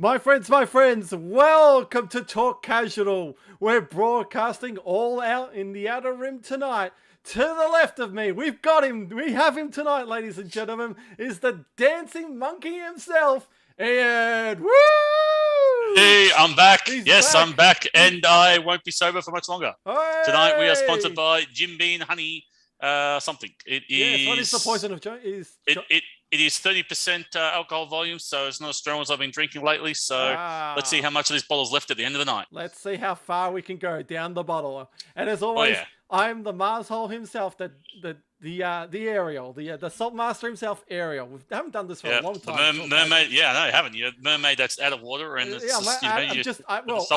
My friends, welcome to Talk Casual. We're broadcasting all out in the outer rim tonight. To the left of me, we've got him. We have him tonight, ladies and gentlemen, is the dancing monkey himself, Ian. Woo! Hey, I'm back. He's I'm back, and I won't be sober for much longer. Hey! Tonight we are sponsored by Jim Beam Honey something. It is. Yes, what is the poison of joy? It is 30% alcohol volume, so it's not as strong as I've been drinking lately. So let's see how much of this bottle's left at the end of the night. Let's see how far we can go down the bottle. And as always, I'm the Marshal himself, the Ariel, the Salt Master himself, Ariel. We haven't done this for a long time. The mermaid, no, you haven't. You're a mermaid that's out of water, and it's salt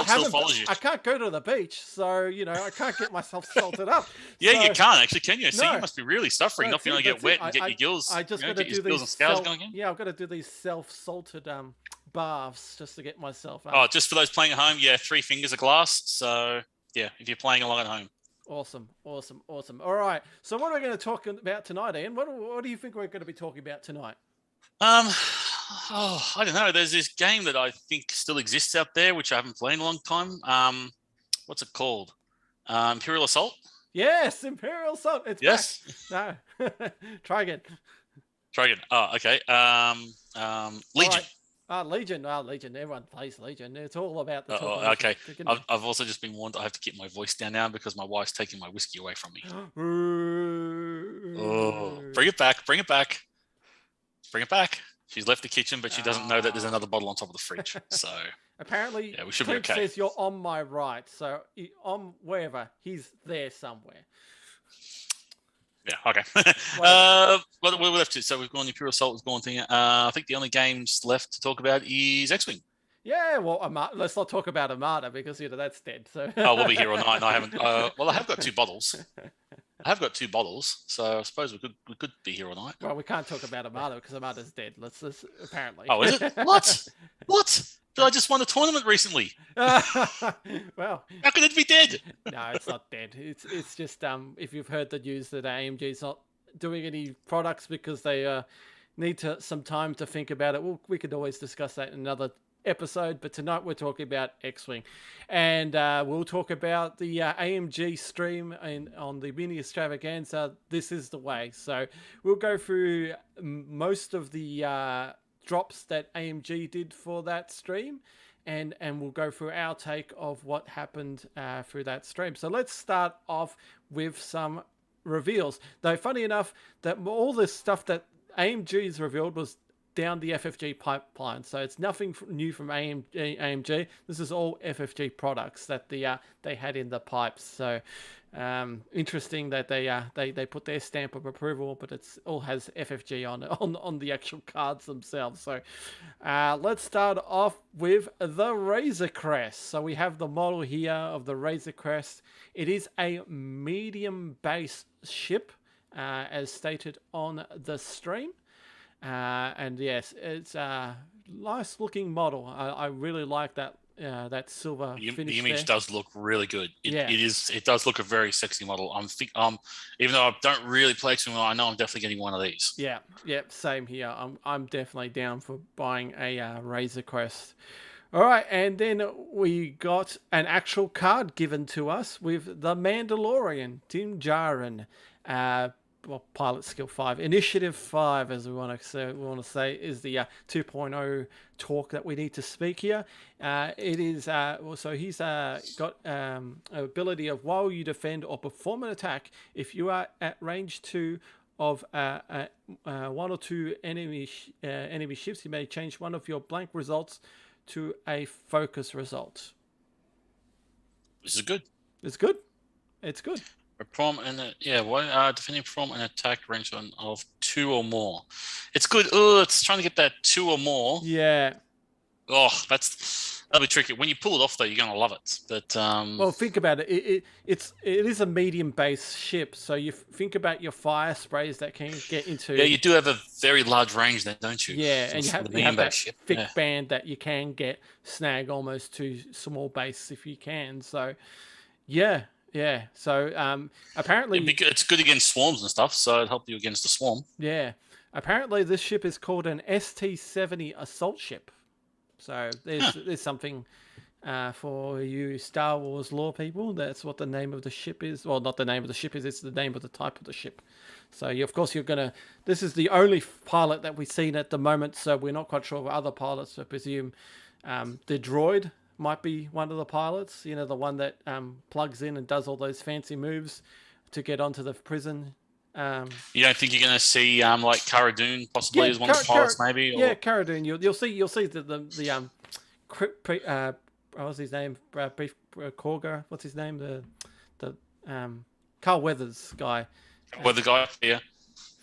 still follows you. I can't go to the beach, so I can't get myself salted up. You can't actually, can you? So you must be really suffering, not being able to get wet and get your gills. I just got to do these I've got to do these self-salted baths just to get myself up. Oh, just for those playing at home, 3 fingers of glass. So if you're playing along at home. Awesome. All right. So what are we going to talk about tonight, Ian? What do you think we're going to be talking about tonight? I don't know. There's this game that I think still exists out there, which I haven't played in a long time. What's it called? Imperial Assault? Yes, Imperial Assault. It's back. No. Try again. Oh, okay. Legion. Legion. Legion. Everyone plays Legion. It's all about the okay. I've also just been warned I have to keep my voice down now because my wife's taking my whiskey away from me. Bring it back. She's left the kitchen, but she doesn't know that there's another bottle on top of the fridge. So apparently, we should be okay. Says you're on my right, so on wherever he's there somewhere. Yeah, okay. Well, we're left to. So we've gone Imperial Assault, we've gone thing. I think the only games left to talk about is X Wing. Yeah, well, let's not talk about Armada because that's dead. So we'll be here all night. And I haven't. I have got 2 bottles. So I suppose we could be here all night. Well, we can't talk about Armada because Armada's dead. Let's apparently. Oh, is it? What? I just won a tournament recently. Well, how could it be dead? No, it's not dead. It's just if you've heard the news that AMG's not doing any products because they need some time to think about it. Well, we could always discuss that in another episode, but tonight we're talking about X-Wing, and we'll talk about the AMG stream on the mini extravaganza. This is the way. So we'll go through most of the drops that AMG did for that stream, and we'll go through our take of what happened through that stream. So let's start off with some reveals. Though funny enough, that all this stuff that AMG's revealed was down the FFG pipeline, so it's nothing new from AMG. This is all FFG products that they had in the pipes. So interesting that they put their stamp of approval, but it's all has FFG on the actual cards themselves. So let's start off with the Razor Crest. So we have the model here of the Razor Crest. It is a medium base ship, as stated on the stream. And yes, it's a nice looking model. I really like that silver finish. The image does look really good. It does look a very sexy model. Even though I don't really play X Wing, I know I'm definitely getting one of these. Yeah, same here. I'm definitely down for buying a Razor Crest. All right, and then we got an actual card given to us with the Mandalorian, Din Djarin. Pilot skill 5, initiative 5, as we want to say, is the 2.0 talk that we need to speak here. It is so he's got ability of while you defend or perform an attack, if you are at range 2 of 1 or 2 enemy ships, you may change one of your blank results to a focus result. This is good. It's good. Defending from an attack range of 2 or more. It's good. It's trying to get that 2 or more. Yeah. Oh, that'll be tricky. When you pull it off, though, you're gonna love it. But well, think about it. It is a medium base ship, so you think about your fire sprays that can get into. Yeah, you do have a very large range, then, don't you? Yeah, and you have that thick band that you can snag almost to small base if you can. So, yeah. So apparently it's good against swarms and stuff. So it'd help you against the swarm. Yeah. Apparently this ship is called an ST-70 assault ship. So there's something for you Star Wars lore people. That's what the name of the ship is. Well, not the name of the ship is. It's the name of the type of the ship. So of course you're gonna. This is the only pilot that we've seen at the moment. So we're not quite sure of other pilots. I presume the droid might be one of the pilots. You know, the one that plugs in and does all those fancy moves to get onto the prison. You don't think you're going to see like Cara Dune possibly as one of the pilots, maybe? Or... Yeah, Cara Dune. You'll see the what was his name? Brief Korga. What's his name? The Carl Weathers guy. Weather guy. Yeah.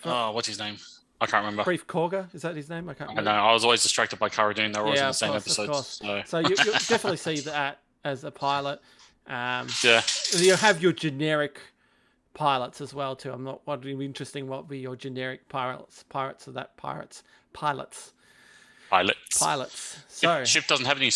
Oh, what's his name? I can't remember. Brief Korga, is that his name? I can't remember. I know. I was always distracted by Cara Dune. They were always in the same episodes. So you'll definitely see that as a pilot. Yeah. You have your generic pilots as well too. I'm not wondering. Interesting. What would be your generic pilots? Pilots. So ship doesn't have any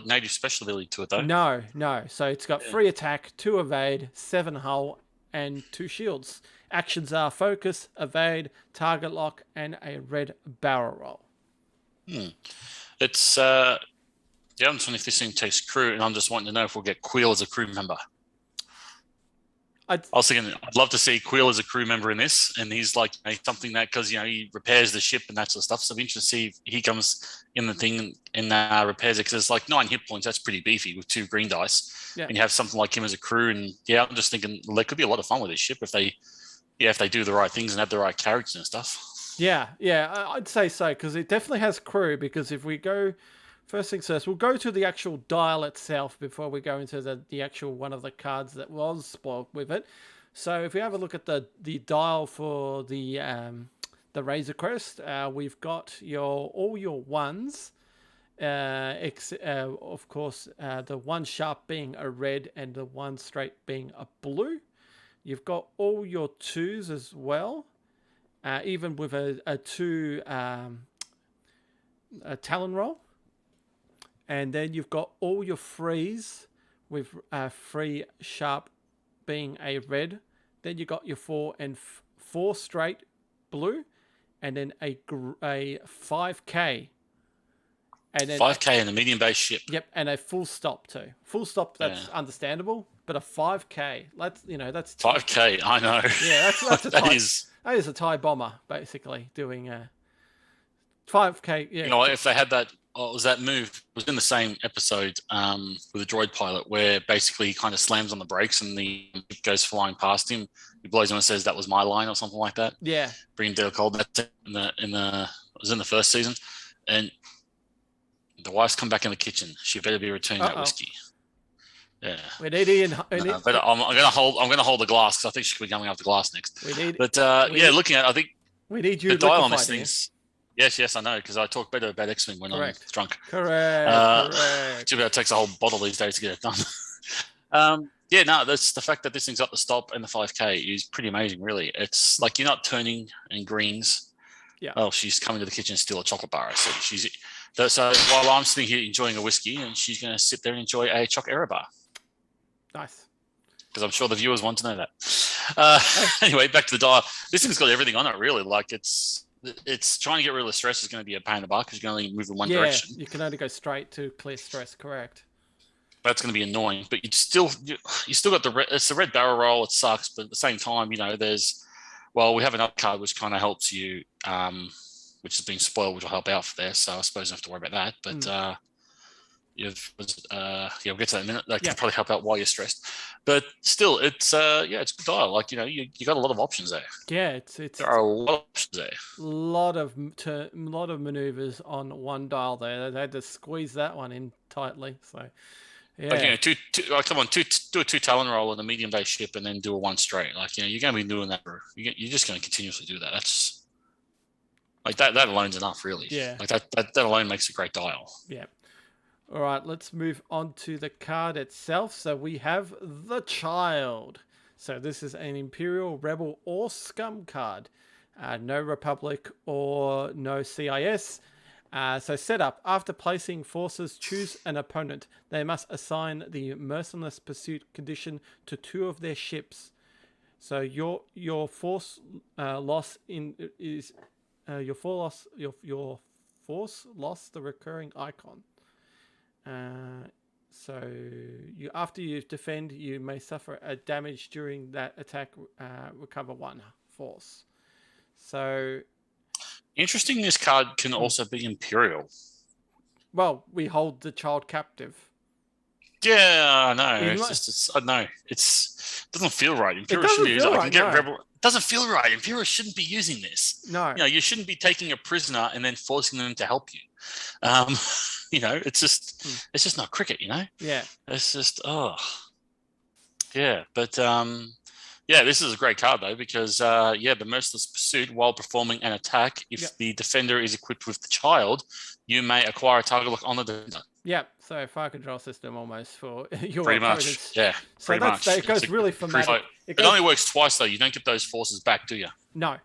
native special ability to it though. No. So it's got 3 attack, 2 evade, 7 hull, and 2 shields. Actions are focus, evade, target lock, and a red barrel roll. It's I'm just wondering if this thing takes crew, and I'm just wanting to know if we'll get Quill as a crew member. I was thinking I'd love to see Quill as a crew member in this, and he's like something that because he repairs the ship and that sort of stuff. So I'm interested to see if he comes in the thing and repairs it because it's like 9 hit points. That's pretty beefy with 2 green dice, and you have something like him as a crew. And I'm just thinking there could be a lot of fun with this ship if they do the right things and have the right characters and stuff. Yeah, I'd say so because it definitely has crew. Because if we go. First things first, we'll go to the actual dial itself before we go into the actual one of the cards that was spoiled with it. So if we have a look at the dial for the Razor Crest, we've got all your ones. Of course, the 1 sharp being a red and the 1 straight being a blue. You've got all your 2s as well, even with a 2 a Talon roll. And then you've got all your 3s with 3 sharp being a red. Then you got your 4 and 4 straight blue, and then a 5K. And then 5K in a medium base ship. Yep, and a full stop too. Full stop, that's understandable, but a 5K, that's 5K. I know. Yeah, that's a that is a Thai bomber basically doing 5K. Yeah. If they had that. Oh, that move was in the same episode with a droid pilot where basically he kind of slams on the brakes and the goes flying past him. He blows him and says, "That was my line," or something like that. Yeah. Bring him down cold. That's it it was in the first season, and the wife's come back in the kitchen. She better be returning that whiskey. Yeah. We need Ian. But I'm gonna hold the glass because I think she could be coming off the glass next. Looking at, I think we need you. The dial on this thing's. Yes, I know, because I talk better about X Wing when I'm drunk. Correct. Too bad it takes a whole bottle these days to get it done. That's the fact that this thing's got the stop and the 5K is pretty amazing, really. It's like you're not turning in greens. Yeah. Oh, she's coming to the kitchen to steal a chocolate bar. So while I'm sitting here enjoying a whiskey, and she's going to sit there and enjoy a chocolate error bar. Nice. Because I'm sure the viewers want to know that. Anyway, back to the dial. This thing's got everything on it, really. Like it's trying to get rid of the stress is going to be a pain in the butt because you can only move in one direction. You can only go straight to clear stress, correct. That's going to be annoying, but you still got it's the red barrel roll. It sucks, but at the same time, we have an up card which kind of helps you, which has been spoiled, which will help out for there. So I suppose you don't have to worry about that. But we'll get to that in a minute. That can probably help out while you're stressed. But still, it's it's good dial. Like you got a lot of options there. Yeah, there are a lot of options there. Lot of maneuvers on one dial there. They had to squeeze that one in tightly. So yeah, like do a 2 Talon roll in a medium base ship and then do a 1 straight. Like you're going to be doing that. You're just going to continuously do that. That's like that alone's enough, really. Yeah, like that alone makes a great dial. Yeah. All right, let's move on to the card itself. So we have the Child. So this is an Imperial, Rebel, or Scum card. No Republic or no CIS. So setup. After placing forces, choose an opponent. They must assign the Merciless Pursuit condition to 2 of their ships. So your force loss is your force loss the recurring icon. So after you defend, you may suffer a damage during that attack. Recover 1 force. So interesting. This card can also be Imperial. Well, we hold the child captive. Yeah, I know. I know. It doesn't feel right. Imperial should be using. I can get Rebel. It doesn't feel right. Imperial shouldn't be using this. No. You shouldn't be taking a prisoner and then forcing them to help you. It's just not cricket. Yeah. It's just yeah. But this is a great card though because the Merciless Pursuit, while performing an attack, if the defender is equipped with the child, you may acquire a target lock on the defender. Yeah, so fire control system almost for your pretty opponents. much. Yeah, so it goes really thematic. It only works twice though. You don't get those forces back, do you? No.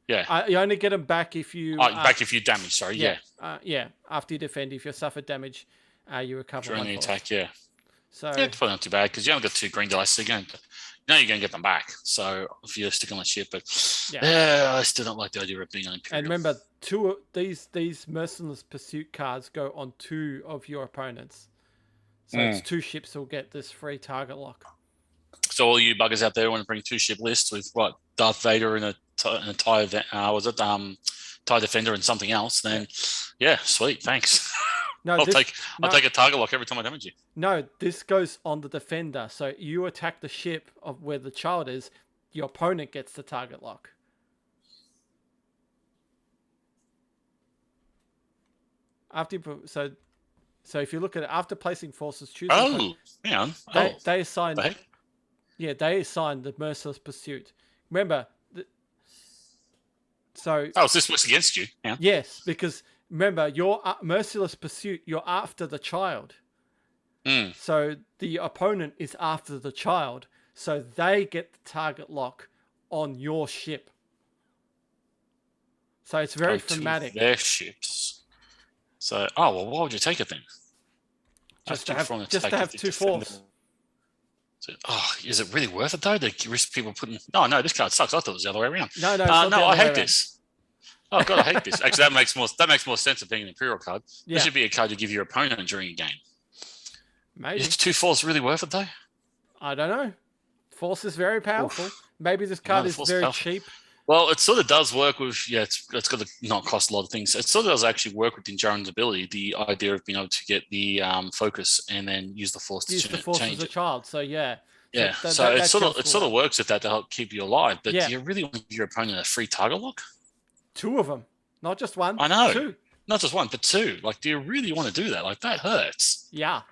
Yeah. You only get them back if you back if you damage. Sorry. Yeah. After you defend, if you suffer damage, you recover during the attack. Yeah. So it's probably not too bad because you only got 2 green dice again. You're going to get them back. So if you stick on the ship, but I still don't like the idea of being on Imperial. And remember, these Merciless Pursuit cards go on 2 of your opponents. So it's 2 ships will get this free target lock. So all you buggers out there want to bring 2 ship lists with what Darth Vader and a Thai Thai Defender and something else? Then sweet, thanks. No, I'll take a target lock every time I damage you. No, this goes on the defender. So you attack the ship of where the child is, your opponent gets the target lock. So if you look at it, after placing forces, choose. They assign. Yeah, they assign the Merciless Pursuit. Remember. So this works against you. Yeah. Yes, because. Remember, your Merciless Pursuit, you're after the child. So the opponent is after the child. So they get the target lock on your ship. So it's very thematic. Their ships. So, why would you take it then? Just to have 2 force. So, is it really worth it though? To risk people putting... No, this card sucks. I thought it was the other way around. No, I hate this. Oh God, I hate this. Actually, that makes more sense of being an Imperial card. Yeah. This should be a card you give your opponent during a game. Maybe. Is 2 force really worth it though? I don't know. Force is very powerful. Maybe this card is very cheap. Well, it sort of does work with it's got to not cost a lot of things. It sort of does actually work with Dinjarin's ability. The idea of being able to get the focus and then use the force to change as a child. So yeah. Yeah. So it sort of works with that to help keep you alive. But do you really want to give your opponent a free target lock? 2 of them, not just 1. I know. 2. Not just 1, but 2. Like, do you really want to do that? Like, that hurts. Yeah.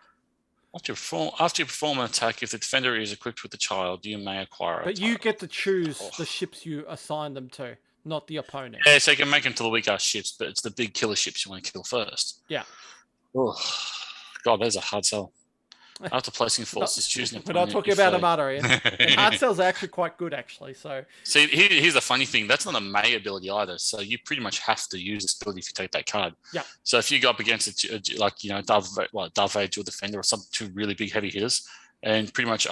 After you perform an attack, if the defender is equipped with the child, you may acquire. But you get to choose the ships you assign them to, not the opponent. Yeah, so you can make them to the weak ass ships, but it's the big killer ships you want to kill first. Yeah. Oh, God, there's a hard sell. After placing forces, choosing. We're not talking about Armada, Ian. Hard cells are actually quite good, actually. So see, here's the funny thing. That's not a May ability either. So you pretty much have to use this ability if you take that card. Yeah. So if you go up against Darth Vader or Defender or some 2 really big heavy hitters, and pretty much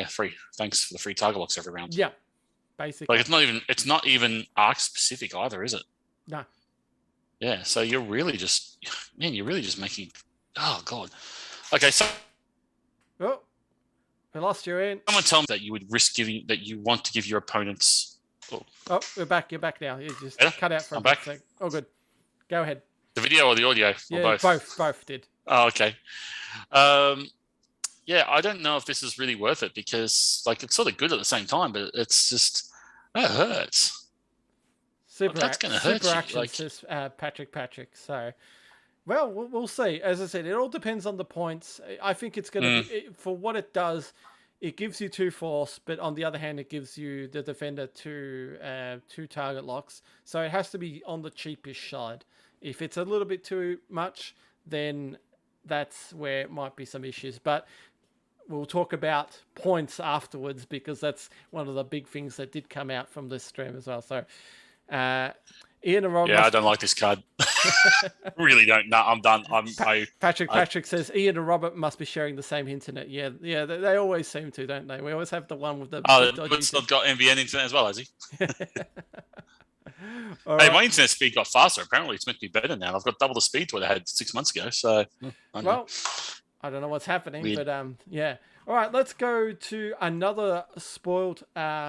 free. Thanks for the free target locks every round. Yeah. Basically. Like it's not even arc specific either, is it? No. Yeah. So you're really just making. Oh God. Okay. So. Oh, we lost you, Ian. Someone tell me that you would risk that you want to give your opponents. Oh, we're back. You're back now. You just cut out for a sec. Oh, good. Go ahead. The video or the audio? Yeah, or both? Both did. Oh, okay. I don't know if this is really worth it because, it's sort of good at the same time, but it's just that hurts. That's going to hurt you. Action, says Patrick. So. Well, we'll see. As I said, it all depends on the points. I think it's going to be, for what it does, it gives you 2 force, but on the other hand, it gives you the defender 2 target locks. So it has to be on the cheapish side. If it's a little bit too much, then that's where it might be some issues. But we'll talk about points afterwards because that's one of the big things that did come out from this stream as well. So, Ian and Rob. Yeah, I don't like this card. Really don't. No, I'm done. Patrick says Ian and Robert must be sharing the same internet. Yeah, they always seem to, don't they? We always have the one with the. Wood's not got NBN internet as well, has he? All Hey, right. my internet speed got faster. Apparently, it's meant to be better now. I've got double the speed to what I had 6 months ago. So, I don't know. Well, I don't know what's happening, Weird. but yeah. All right, let's go to another spoiled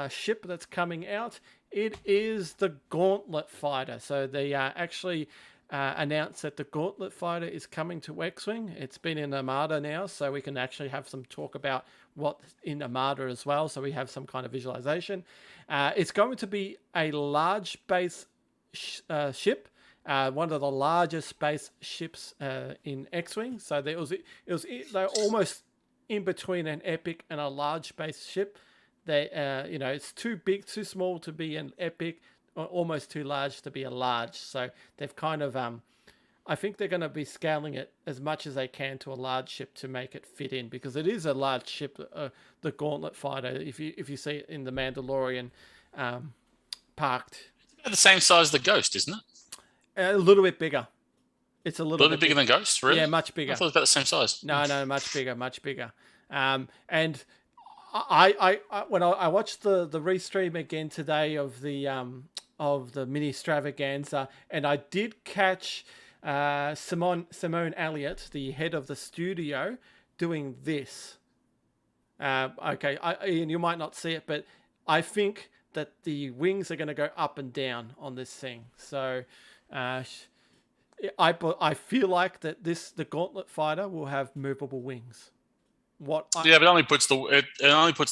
ship that's coming out. It is the Gauntlet Fighter. So they actually announced that the Gauntlet Fighter is coming to X Wing. It's been in Armada now, so we can actually have some talk about what's in Armada as well. So we have some kind of visualization. It's going to be a large base ship. One of the largest space ships in X-wing. So they're almost in between an epic and a large space ship. They it's too big, too small to be an epic, or almost too large to be a large. So they've kind of I think they're going to be scaling it as much as they can to a large ship to make it fit in, because it is a large ship, the Gauntlet Fighter. If you see it in the Mandalorian parked, It's about the same size as the Ghost, isn't it? a little bit bigger. It's a little bit bigger than Ghost, really? Yeah, much bigger. I thought it was about the same size. No, much bigger, much bigger. And I when I watched the restream again today of the mini extravaganza, and I did catch Simone Elliott, the head of the studio, doing this. Okay, Ian, you might not see it, but I think that the wings are going to go up and down on this thing. So I feel like that the Gauntlet Fighter will have movable wings. But it only puts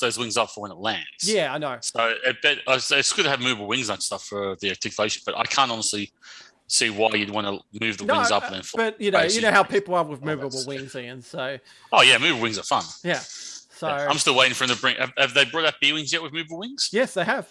those wings up for when it lands. Yeah, I know. So it's good to have movable wings and stuff for the articulation, but I can't honestly see why you'd want to move the wings up and then fly. But you know how people are with movable wings, Ian. So movable wings are fun. Yeah. So I'm still waiting for them to bring. Have they brought out B wings yet with movable wings? Yes, they have.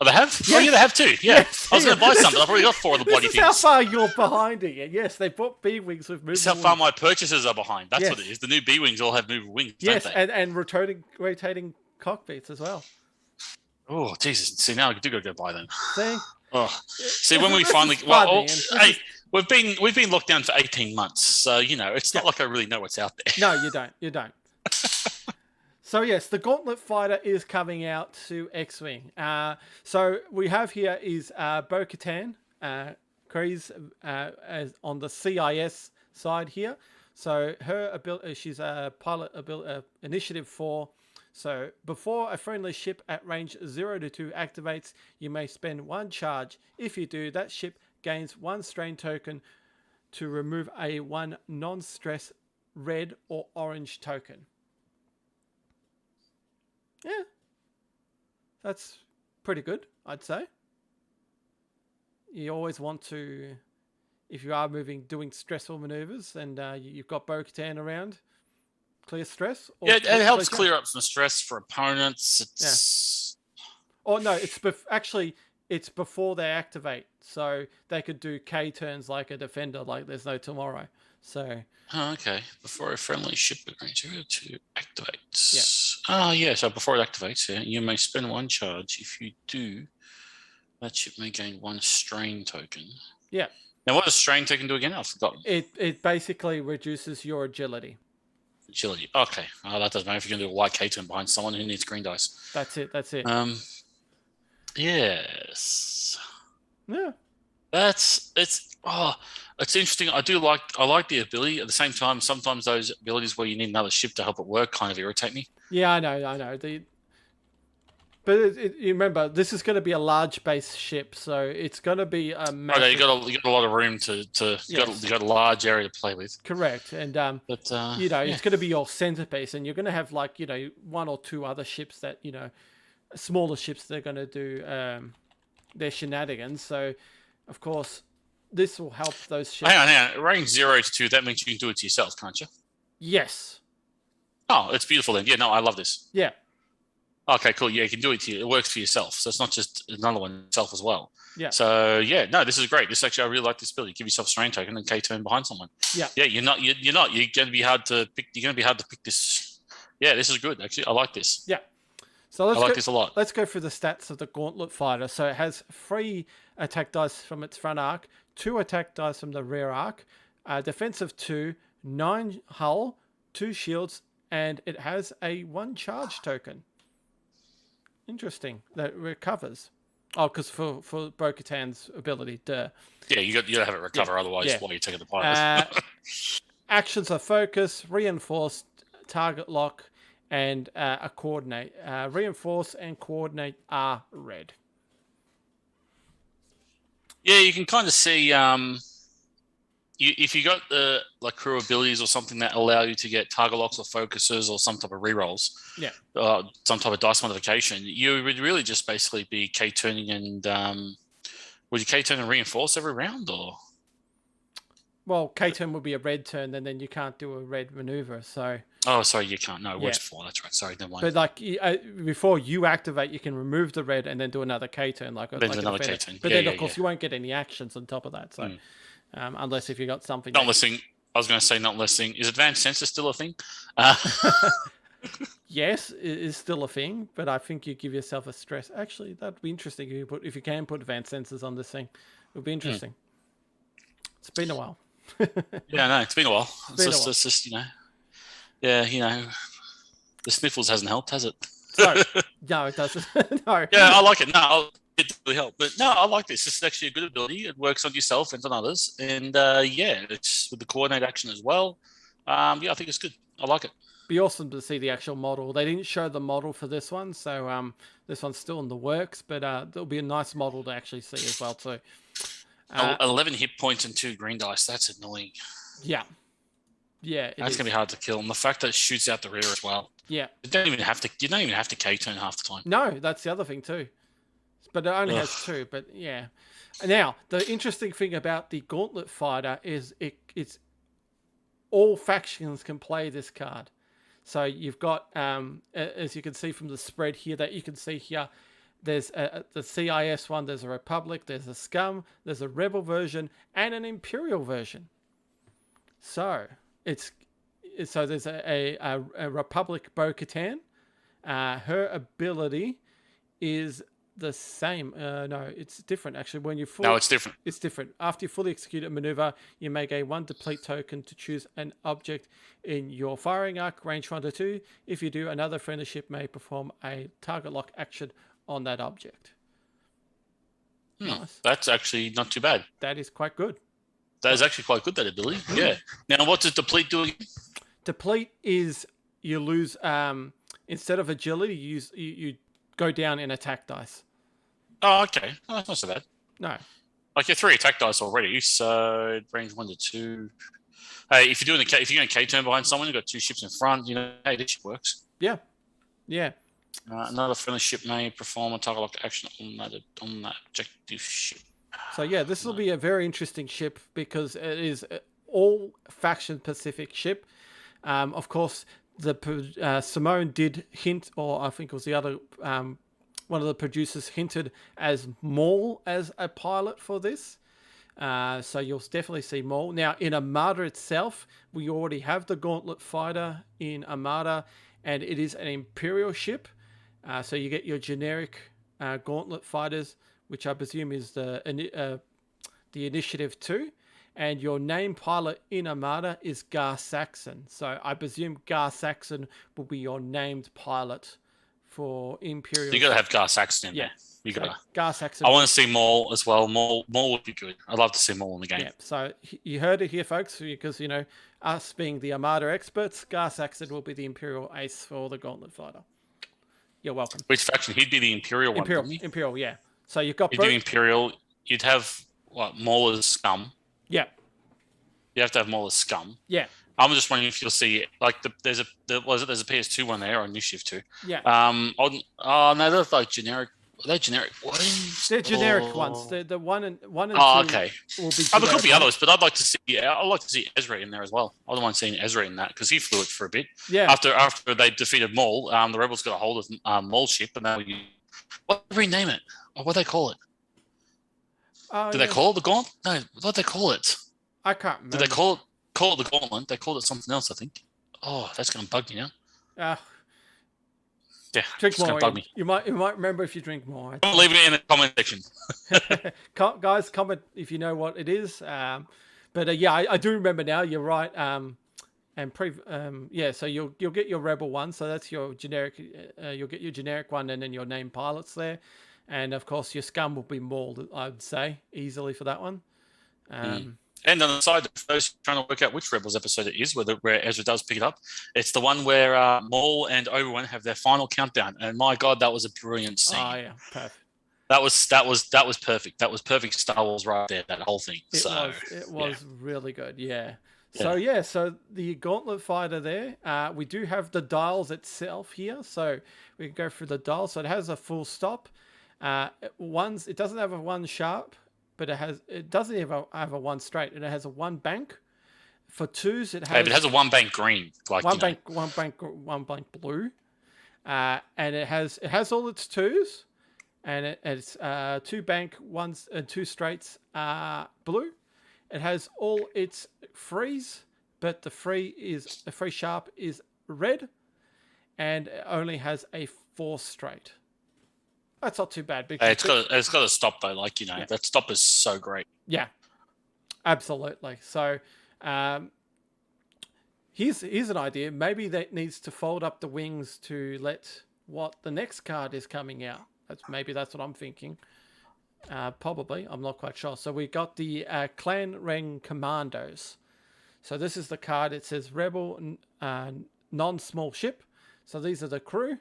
Oh, they have? Yes. Oh, yeah, they have too. Yeah. Yes, I was going to buy something. I've already got 4 of the bloody This is things. how far you're behind it. Yes, they bought B wings with movable This is how far my purchases are behind. That's Yes. what it is. The new B wings all have movable wings, Yes, don't they? and rotating cockpits as well. Oh, Jesus. See, now I do got to go buy them. See? Oh. See, when This we is finally... fun, Well, Ian. This hey, is- we've been locked down for 18 months, so, it's not like I really know what's out there. No, you don't. You don't. So yes, the Gauntlet Fighter is coming out to X-Wing. So we have here is Bo-Katan, Kryze, as on the CIS side here. So her ability, she's a pilot initiative 4. So before a friendly ship at range 0 to 2 activates, you may spend 1 charge. If you do, that ship gains 1 strain token to remove a 1 non-stress red or orange token. Yeah, that's pretty good, I'd say. You always want to, if you are doing stressful maneuvers, and you've got Bo-Katan around, clear stress. Or Yeah, it helps clear up some stress for opponents. It's... Oh no, it's before they activate, so they could do K turns like a defender, like there's no tomorrow. So. Oh, okay. Before a friendly ship at range 0 to activate. Yeah. Oh, yeah. So before it activates, you may spend 1 charge. If you do, that ship may gain 1 strain token. Yeah. Now, what does strain token do again? I've forgotten. It basically reduces your agility. Agility. Okay. Oh, that doesn't matter if you're going to do a white K turn behind someone who needs green dice. That's it. Yes. Yeah. It's interesting. I like the ability. At the same time, sometimes those abilities where you need another ship to help it work kind of irritate me. Yeah, I know. But you remember, this is going to be a large base ship, so it's going to be a massive... Okay, you got a lot of room to you got a large area to play with. Correct, and it's going to be your centerpiece, and you're going to have 1 or 2 other ships that smaller ships that are going to do their shenanigans. So, of course, this will help those ships. Hang on. Range 0 to 2. That means you can do it to yourself, can't you? Yes. Oh, it's beautiful then. Yeah, no, I love this. Yeah. Okay, cool. Yeah, you can do it to you. It works for yourself. So it's not just another one itself as well. Yeah. So yeah, no, this is great. This actually, I really like this ability. Give yourself a strain token and K turn behind someone. Yeah. Yeah, you're going to be hard to pick. You're going to be hard to pick this. Yeah, this is good. Actually, I like this. Yeah. So I like this a lot. Let's go through the stats of the Gauntlet Fighter. So it has 3 attack dice from its front arc, 2 attack dice from the rear arc, defensive 2, 9 hull, 2 shields, and it has a 1 charge token. Interesting. That recovers. Oh, because for Bo-Katan's ability, duh. Yeah, you got to have it recover, otherwise, while you're taking the pilot. Actions are focus, reinforce, target lock, and a coordinate. Reinforce and coordinate are red. Yeah, you can kind of see if you got the crew abilities or something that allow you to get target locks or focuses or some type of rerolls, some type of dice modification, you would really just basically be K-turning and would you K-turn and reinforce every round, or? Well, K-turn would be a red turn, and then you can't do a red maneuver. So. Oh, sorry, you can't. No, words before. That's right. Sorry, never mind. But like before you activate, you can remove the red and then do another K-turn, like another K-turn. But then, of course, you won't get any actions on top of that. So, unless if you got something. Not listening. I was going to say not listening. Is advanced sensor still a thing? Yes, it is still a thing, but I think you give yourself a stress. Actually, that'd be interesting if you can put advanced sensors on this thing. It would be interesting. It's been a while. Yeah, no, it's been a while. It's just yeah, the sniffles hasn't helped, has it? No, it doesn't. No. Yeah, I like it. No, it didn't really help. But no, I like this. This is actually a good ability. It works on yourself and on others. And it's with the coordinate action as well. I think it's good. I like it. Be awesome to see the actual model. They didn't show the model for this one, so this one's still in the works, but there'll be a nice model to actually see as well too. 11 hit points and 2 green dice. That's annoying. Yeah. Yeah, that's gonna be hard to kill, and the fact that it shoots out the rear as well. Yeah, you don't even have to K-turn half the time. No, that's the other thing too. But it only has 2. But yeah, now the interesting thing about the Gauntlet Fighter is it's all factions can play this card. So you've got, as you can see from the spread here, that you can see here, there's the CIS one, there's a Republic, there's a Scum, there's a Rebel version, and an Imperial version. So there's a Republic Bo-Katan. Her ability is the same. No, it's different actually. No, it's different. It's different. After you fully execute a maneuver, you make a 1 deplete token to choose an object in your firing arc, range 1 to 2. If you do, another friendly ship may perform a target lock action on that object. Nice. That's actually not too bad. That is quite good. That is actually quite good, that ability. Yeah. Now, what does deplete do again? Deplete is you lose, instead of agility, you go down in attack dice. Oh, okay. Oh, that's not so bad. No. Like you're 3 attack dice already, so range 1 to 2. Hey, if you're going to K-turn behind someone, you've got 2 ships in front, hey, this ship works. Yeah. Yeah. Another friendly ship may perform a target lock action on that objective ship. So yeah, this will be a very interesting ship because it is all faction Pacific ship. Of course, Simone did hint, or I think it was the other one of the producers hinted as Maul as a pilot for this. So you'll definitely see Maul. Now in Armada itself, we already have the Gauntlet Fighter in Armada, and it is an Imperial ship. So you get your generic Gauntlet Fighters, which I presume is the Initiative 2. And your name pilot in Armada is Gar Saxon. So I presume Gar Saxon will be your named pilot for Imperial. You got to have Gar Saxon in there. You got to. Gar Saxon. I want to see Maul as well. Maul would be good. I'd love to see Maul in the game. Yeah. So you heard it here, folks, because us being the Armada experts, Gar Saxon will be the Imperial ace for the Gauntlet Fighter. You're welcome. Which faction? He'd be the Imperial one. Imperial, yeah. So you've got. You'd do Imperial. You'd have Maul as Scum. Yeah. You have to have Maul as Scum. Yeah. I'm just wondering if you'll see there's a PS2 one there or Initiative 2. Yeah. No, they're like generic. Are they generic ones? They're generic ones. The one and 2 okay. Will be there could be others, but I'd like to see Ezra in there as well. I don't mind seeing Ezra in that because he flew it for a bit. Yeah. After they defeated Maul, the rebels got a hold of Maul's ship, and what did they rename it? Or what do they call it? Did they call it the Gauntlet? No, what did they call it? I can't remember. Did they call it the Gauntlet? They called it something else, I think. Oh, that's going to bug me now. Yeah, drink more. Bug me. You might remember if you drink more. Leave it in the comment section. Guys, comment if you know what it is. But I do remember now. You're right. So you'll get your Rebel one. So that's your generic. You'll get your generic one, and then your named pilots there. And of course, your scum will be mauled, I would say, easily for that one. And on the side, for those trying to work out which Rebels episode it is, where Ezra does pick it up, it's the one where Maul and Obi-Wan have their final countdown. And my God, that was a brilliant scene. Oh yeah, perfect. That was perfect. That was perfect Star Wars right there. That whole thing. It was really good. Yeah. So the Gauntlet Fighter there. We do have the dials itself here, so we can go through the dials. So it has a full stop. It doesn't have a one sharp, but it doesn't even have a one straight. It has a one bank. For twos, it has. But it has a one bank green, like one bank blue, and it has all its twos, and it's 2 bank ones and 2 straights blue. It has all its threes, but the free sharp is red, and it only has a 4 straight. That's not too bad. Because it's got a stop though, that stop is so great. Yeah, absolutely. So here's an idea. Maybe that needs to fold up the wings to let what the next card is coming out. That's what I'm thinking. Probably, I'm not quite sure. So we got the Clan Ring Commandos. So this is the card. It says Rebel non-small ship. So these are the crew.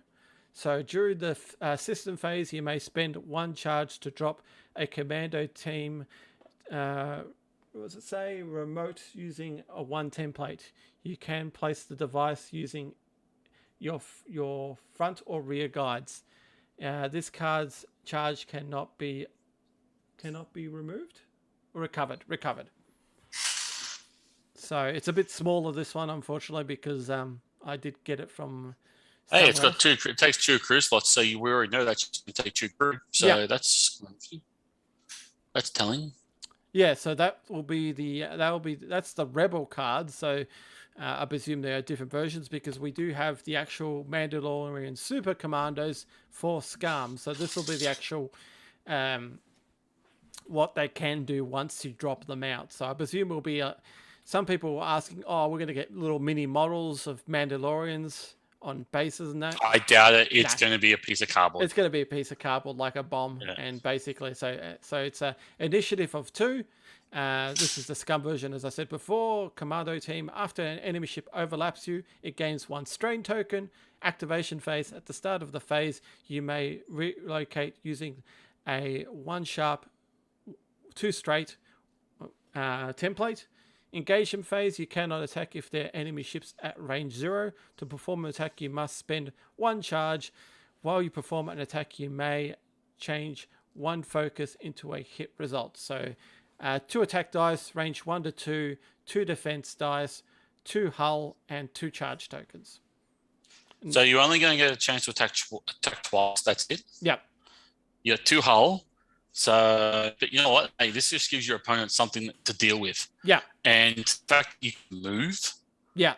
So during the system phase, you may spend 1 charge to drop a commando team. What does it say? Remote using a 1 template. You can place the device using your front or rear guides. This card's charge cannot be removed or recovered. So it's a bit smaller, this one, unfortunately, because I did get it from. Hey, it's got 2. It takes 2 crew slots, so we already know that you can take 2 crew. So that's telling. Yeah, so that's the Rebel card. So I presume there are different versions because we do have the actual Mandalorian Super Commandos for Scum. So this will be the actual what they can do once you drop them out. So I presume it will be some people were asking, we're going to get little mini models of Mandalorians on bases and that. I doubt it. It's going to be a piece of cardboard. It's going to be a piece of cardboard like a bomb, and basically, so it's a initiative of 2. This is the Scum version, as I said before. Commando team. After an enemy ship overlaps you, it gains 1 strain token. Activation phase. At the start of the phase, you may relocate using a 1 sharp, 2 straight template. Engagement phase, you cannot attack if there are enemy ships at range 0. To perform an attack, you must spend 1 charge. While you perform an attack, you may change 1 focus into a hit result. So 2 attack dice, range 1 to 2, 2 defense dice, 2 hull, and 2 charge tokens. So you're only going to get a chance to attack twice. That's it? Yep. You got 2 hull. So, but you know what? Hey, this just gives your opponent something to deal with. Yeah. And in fact, you can move. Yeah.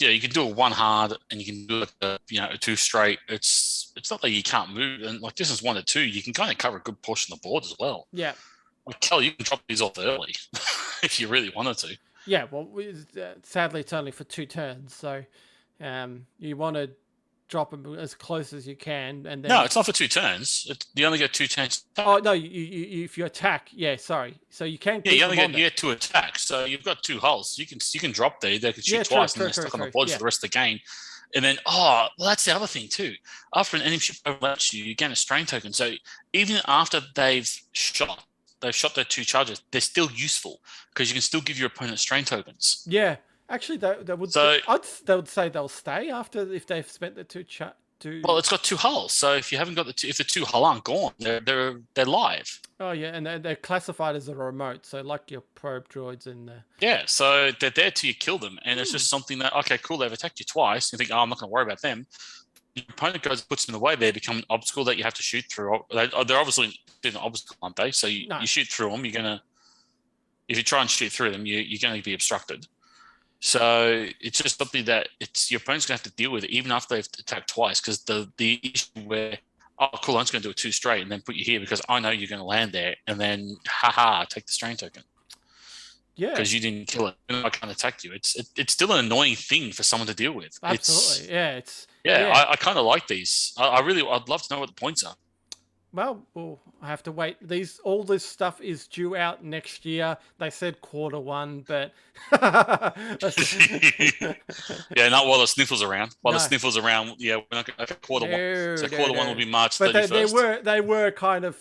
You can do a 1 hard and you can do a 2 straight. It's not that you can't move. And this is 1 to 2. You can kind of cover a good portion of the board as well. Yeah. Kelly, you can drop these off early if you really wanted to. Yeah. Well, sadly, it's only for 2 turns. So you want to drop them as close as you can, and then no, it's not for 2 turns. You only get 2 chances. Oh no, you if you attack, sorry. So you can. You only get 2 attacks. So you've got 2 hulls. You can drop there. They can shoot twice, and they're stuck on the board for the rest of the game. And then that's the other thing too. After an enemy ship overlaps you gain a strain token. So even after they've shot their 2 charges, they're still useful because you can still give your opponent strain tokens. Yeah. Actually, they would say they'll stay after if they've spent the 2 Well, it's got 2 hulls, so if you haven't got if the 2 hull aren't gone, they're live. Oh yeah, and they're classified as a remote, so like your probe droids and so they're there till you kill them, and it's just something that cool, they've attacked you twice. You think, I'm not going to worry about them. Your opponent goes and puts them in the way. They become an obstacle that you have to shoot through. They're obviously an obstacle, aren't they? So you shoot through them. If you try and shoot through them, you're going to be obstructed. So it's just something that your opponent's going to have to deal with it even after they've attacked twice, because the issue where, cool, I'm just going to do a 2 straight and then put you here because I know you're going to land there, and then, take the strain token. Yeah. Because you didn't kill it. I can't attack you. It's still an annoying thing for someone to deal with. Absolutely. I kind of like these. I'd love to know what the points are. Well, we'll have to wait. All this stuff is due out next year. They said Q1, but Yeah, not while the sniffles around. While the No. sniffles around, yeah, we're not going to Q1. So No, Q1 will be March but 31st. they were kind of,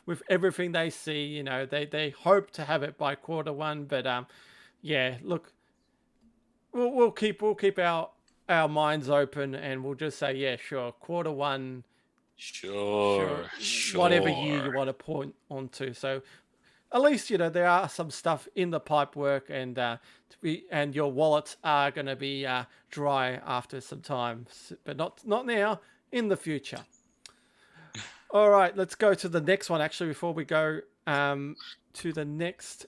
with everything they see, they hope to have it by Q1, but yeah, look, we'll keep our minds open, and we'll just say, yeah, sure, Q1. Sure. Whatever you want to point onto. So at least there are some stuff in the pipe work, and your wallets are going to be dry after some time, but not now. In the future. All right, let's go to the next one. Actually, before we go to the next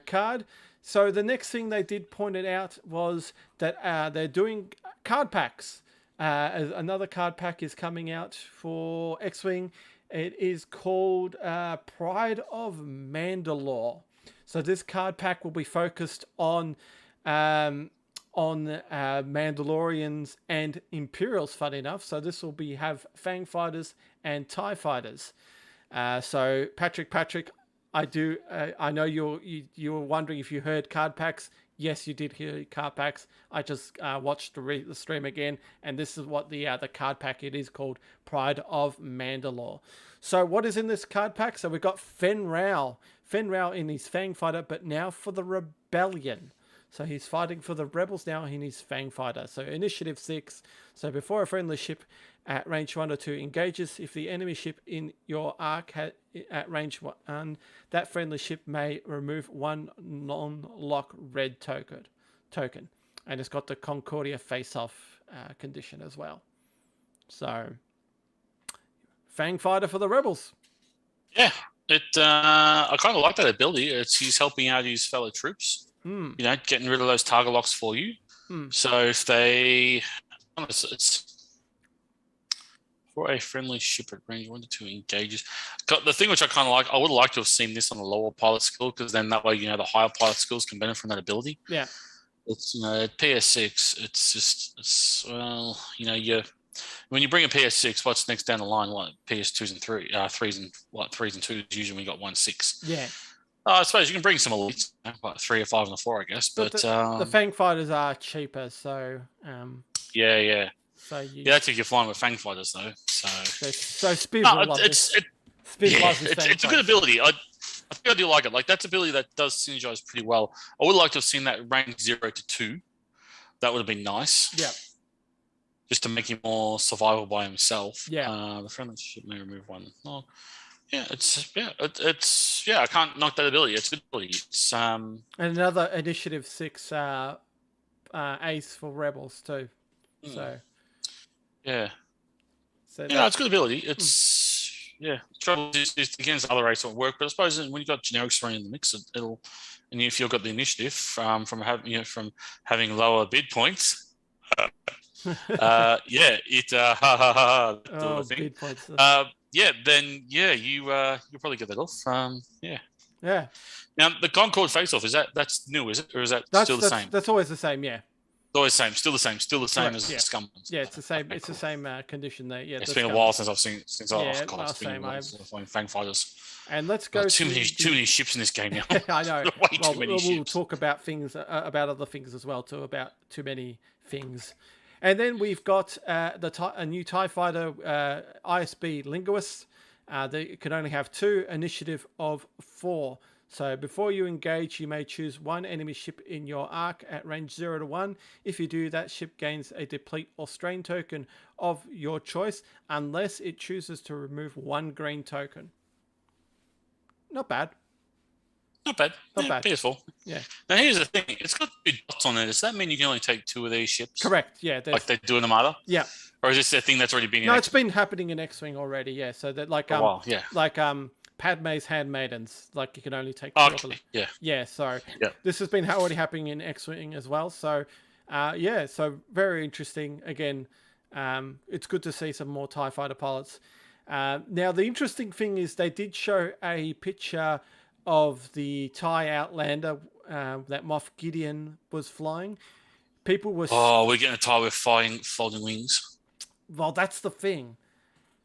card. So the next thing they did point it out was that they're doing card packs. Another card pack is coming out for X Wing. It is called Pride of Mandalore. So this card pack will be focused on Mandalorians and Imperials, fun enough. So this will have Fang Fighters and TIE Fighters. So Patrick, I know you were wondering if you heard card packs. Yes, you did hear card packs. I just watched the stream again, and this is what the card pack it is called, Pride of Mandalore. So what is in this card pack? So we've got Fenn Rau in his Fang Fighter, but now for the Rebellion. So he's fighting for the Rebels now in his Fang Fighter. So Initiative 6. So before a friendly ship at range 1 or 2 engages, if the enemy ship in your arc at range 1, that friendly ship may remove 1 non-lock red token. And it's got the Concordia face-off condition as well. So, Fang Fighter for the Rebels. Yeah, I kind of like that ability. He's helping out his fellow troops. Getting rid of those target locks for you. So if it's for a friendly ship at range 1 to 2 engages. The thing which I kind of like, I would like to have seen this on the lower pilot skill, because then that way the higher pilot skills can benefit from that ability. Yeah, it's at PS6. It's when you bring a PS6, what's next down the line? What PS2s and threes and 2s? Usually we got 1.6. Yeah. I suppose you can bring some elites, like 3 or 5 and 4, I guess. But the Fang Fighters are cheaper, so yeah. So that's if you're flying with Fang Fighters, though. So Spiv it's a good ability. I think I do like it. Like, that's ability that does synergize pretty well. I would like to have seen that range 0 to 2. That would have been nice. Yeah. Just to make him more survivable by himself. Yeah. The friendly ship may remove 1. Oh, yeah, I can't knock that ability. It's a good ability. It's and another Initiative 6 ace for Rebels too. So yeah. So it's a good ability. It's trouble is against other races won't work, but I suppose when you've got generics running in the mix, it'll, and if you've got the initiative from having lower bid points. Bid points. You'll probably get that off. Yeah. Now the Concorde face-off, that's new, is it, or is that still the same? That's always the same. Yeah. Always the same, still the same Correct, as yeah. Scum. Yeah, it's the same. It's the same condition there. Yeah, it's been a while since I've seen. It's been Fang Fighters. And let's go. Too many ships in this game now. I know. Way too many ships. We'll talk about things about other things as well too. About too many things. And then we've got a new TIE Fighter ISB Linguist. They can only have 2 initiative of 4. So before you engage, you may choose 1 enemy ship in your arc at range 0 to 1. If you do, that ship gains a deplete or strain token of your choice, unless it chooses to remove 1 green token. Not bad. Not bad. Bad. Peaceful. Yeah. Now here's the thing. It's got 2 dots on it. Does that mean you can only take 2 of these ships? Correct. Yeah. Like they do in Armada? Yeah. Or is this a thing that's already been in No, it's been happening in X Wing already. Yeah. So that like Padme's handmaidens, like you can only take 2 of them. Yeah. Yeah. So this has been already happening in X Wing as well. So so very interesting. Again, it's good to see some more TIE Fighter pilots. Now the interesting thing is they did show a picture of the Thai Outlander that Moff Gideon was flying. People were... we're getting a TIE with folding wings. Well, that's the thing.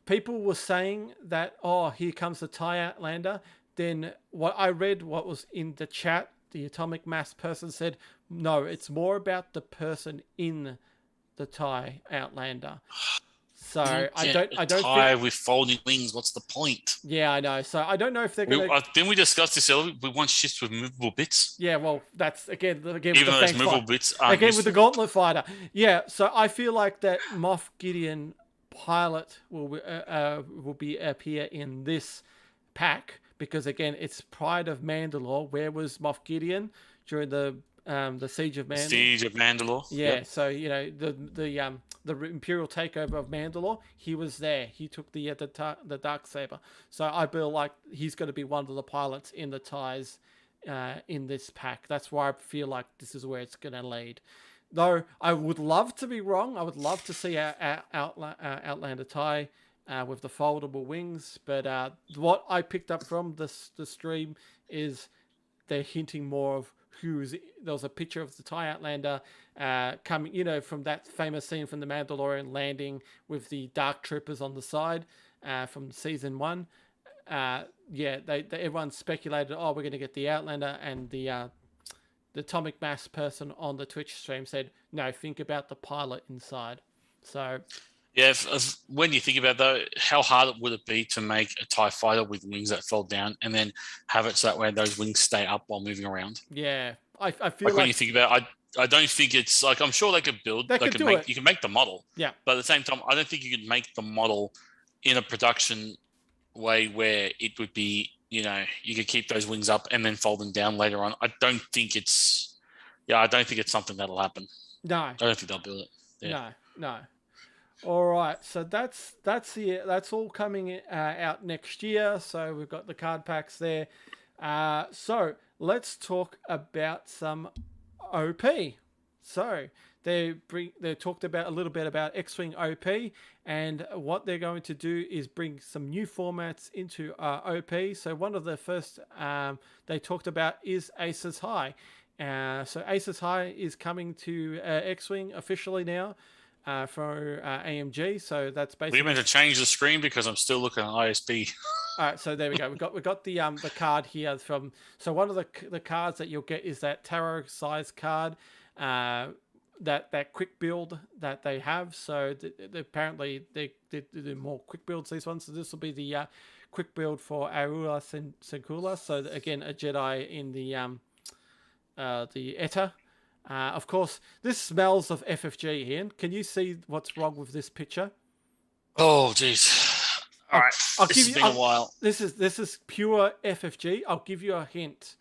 people were saying that, oh, here comes the Thai Outlander. Then what I read, what was in the chat, the Atomic Mass person said, no, it's more about the person in the Thai Outlander. So I don't Thai think with folding wings. What's the point? Yeah, I know. So I don't know if they're going to. Didn't we discuss this earlier? We want ships with movable bits. Yeah, well, that's again Even with though the those Fang movable Fighter. bits Again with the Gauntlet Fighter. Yeah, so I feel like that Moff Gideon pilot will appear in this pack because again it's Pride of Mandalore. Where was Moff Gideon during the Siege of Mandalore? Siege of Mandalore. Yeah, yep. so the Imperial takeover of Mandalore, he was there. He took the Darksaber. So I feel like he's going to be one of the pilots in the ties in this pack. That's why I feel like this is where it's going to lead. Though I would love to be wrong. I would love to see our Outlander tie with the foldable wings. But what I picked up from the stream is they're hinting more of there was a picture of the Thai Outlander coming, from that famous scene from the Mandalorian landing with the Dark Troopers on the side from season 1. Everyone speculated, we're going to get the Outlander, and the Atomic Mass person on the Twitch stream said, no, think about the pilot inside. So. Yeah, when you think about it, though, how hard would it be to make a TIE fighter with wings that fold down and then have it so that way those wings stay up while moving around? Yeah, I feel like when you think about it, I don't think it's like, I'm sure they could build, you can make the model. Yeah. But at the same time, I don't think you could make the model in a production way where it would be, you could keep those wings up and then fold them down later on. I don't think it's something that'll happen. No. I don't think they'll build it. Yeah. No. All right, so that's all coming out next year. So we've got the card packs there. So let's talk about some OP. So they talked about a little bit about X Wing OP, and what they're going to do is bring some new formats into OP. So one of the first they talked about is Aces High. So Aces High is coming to X Wing officially now. For AMG, so that's basically. We're meant to change the screen because I'm still looking at ISB. All right, so there we go. We got the card here from. So one of the cards that you'll get is that tarot size card, that quick build that they have. So apparently they do more quick builds these ones. So this will be the quick build for Arula Senkula. So again, a Jedi in the ETA. Of course, this smells of FFG, Ian. Can you see what's wrong with this picture? Oh, jeez. All right. This has been a while. This is pure FFG. I'll give you a hint.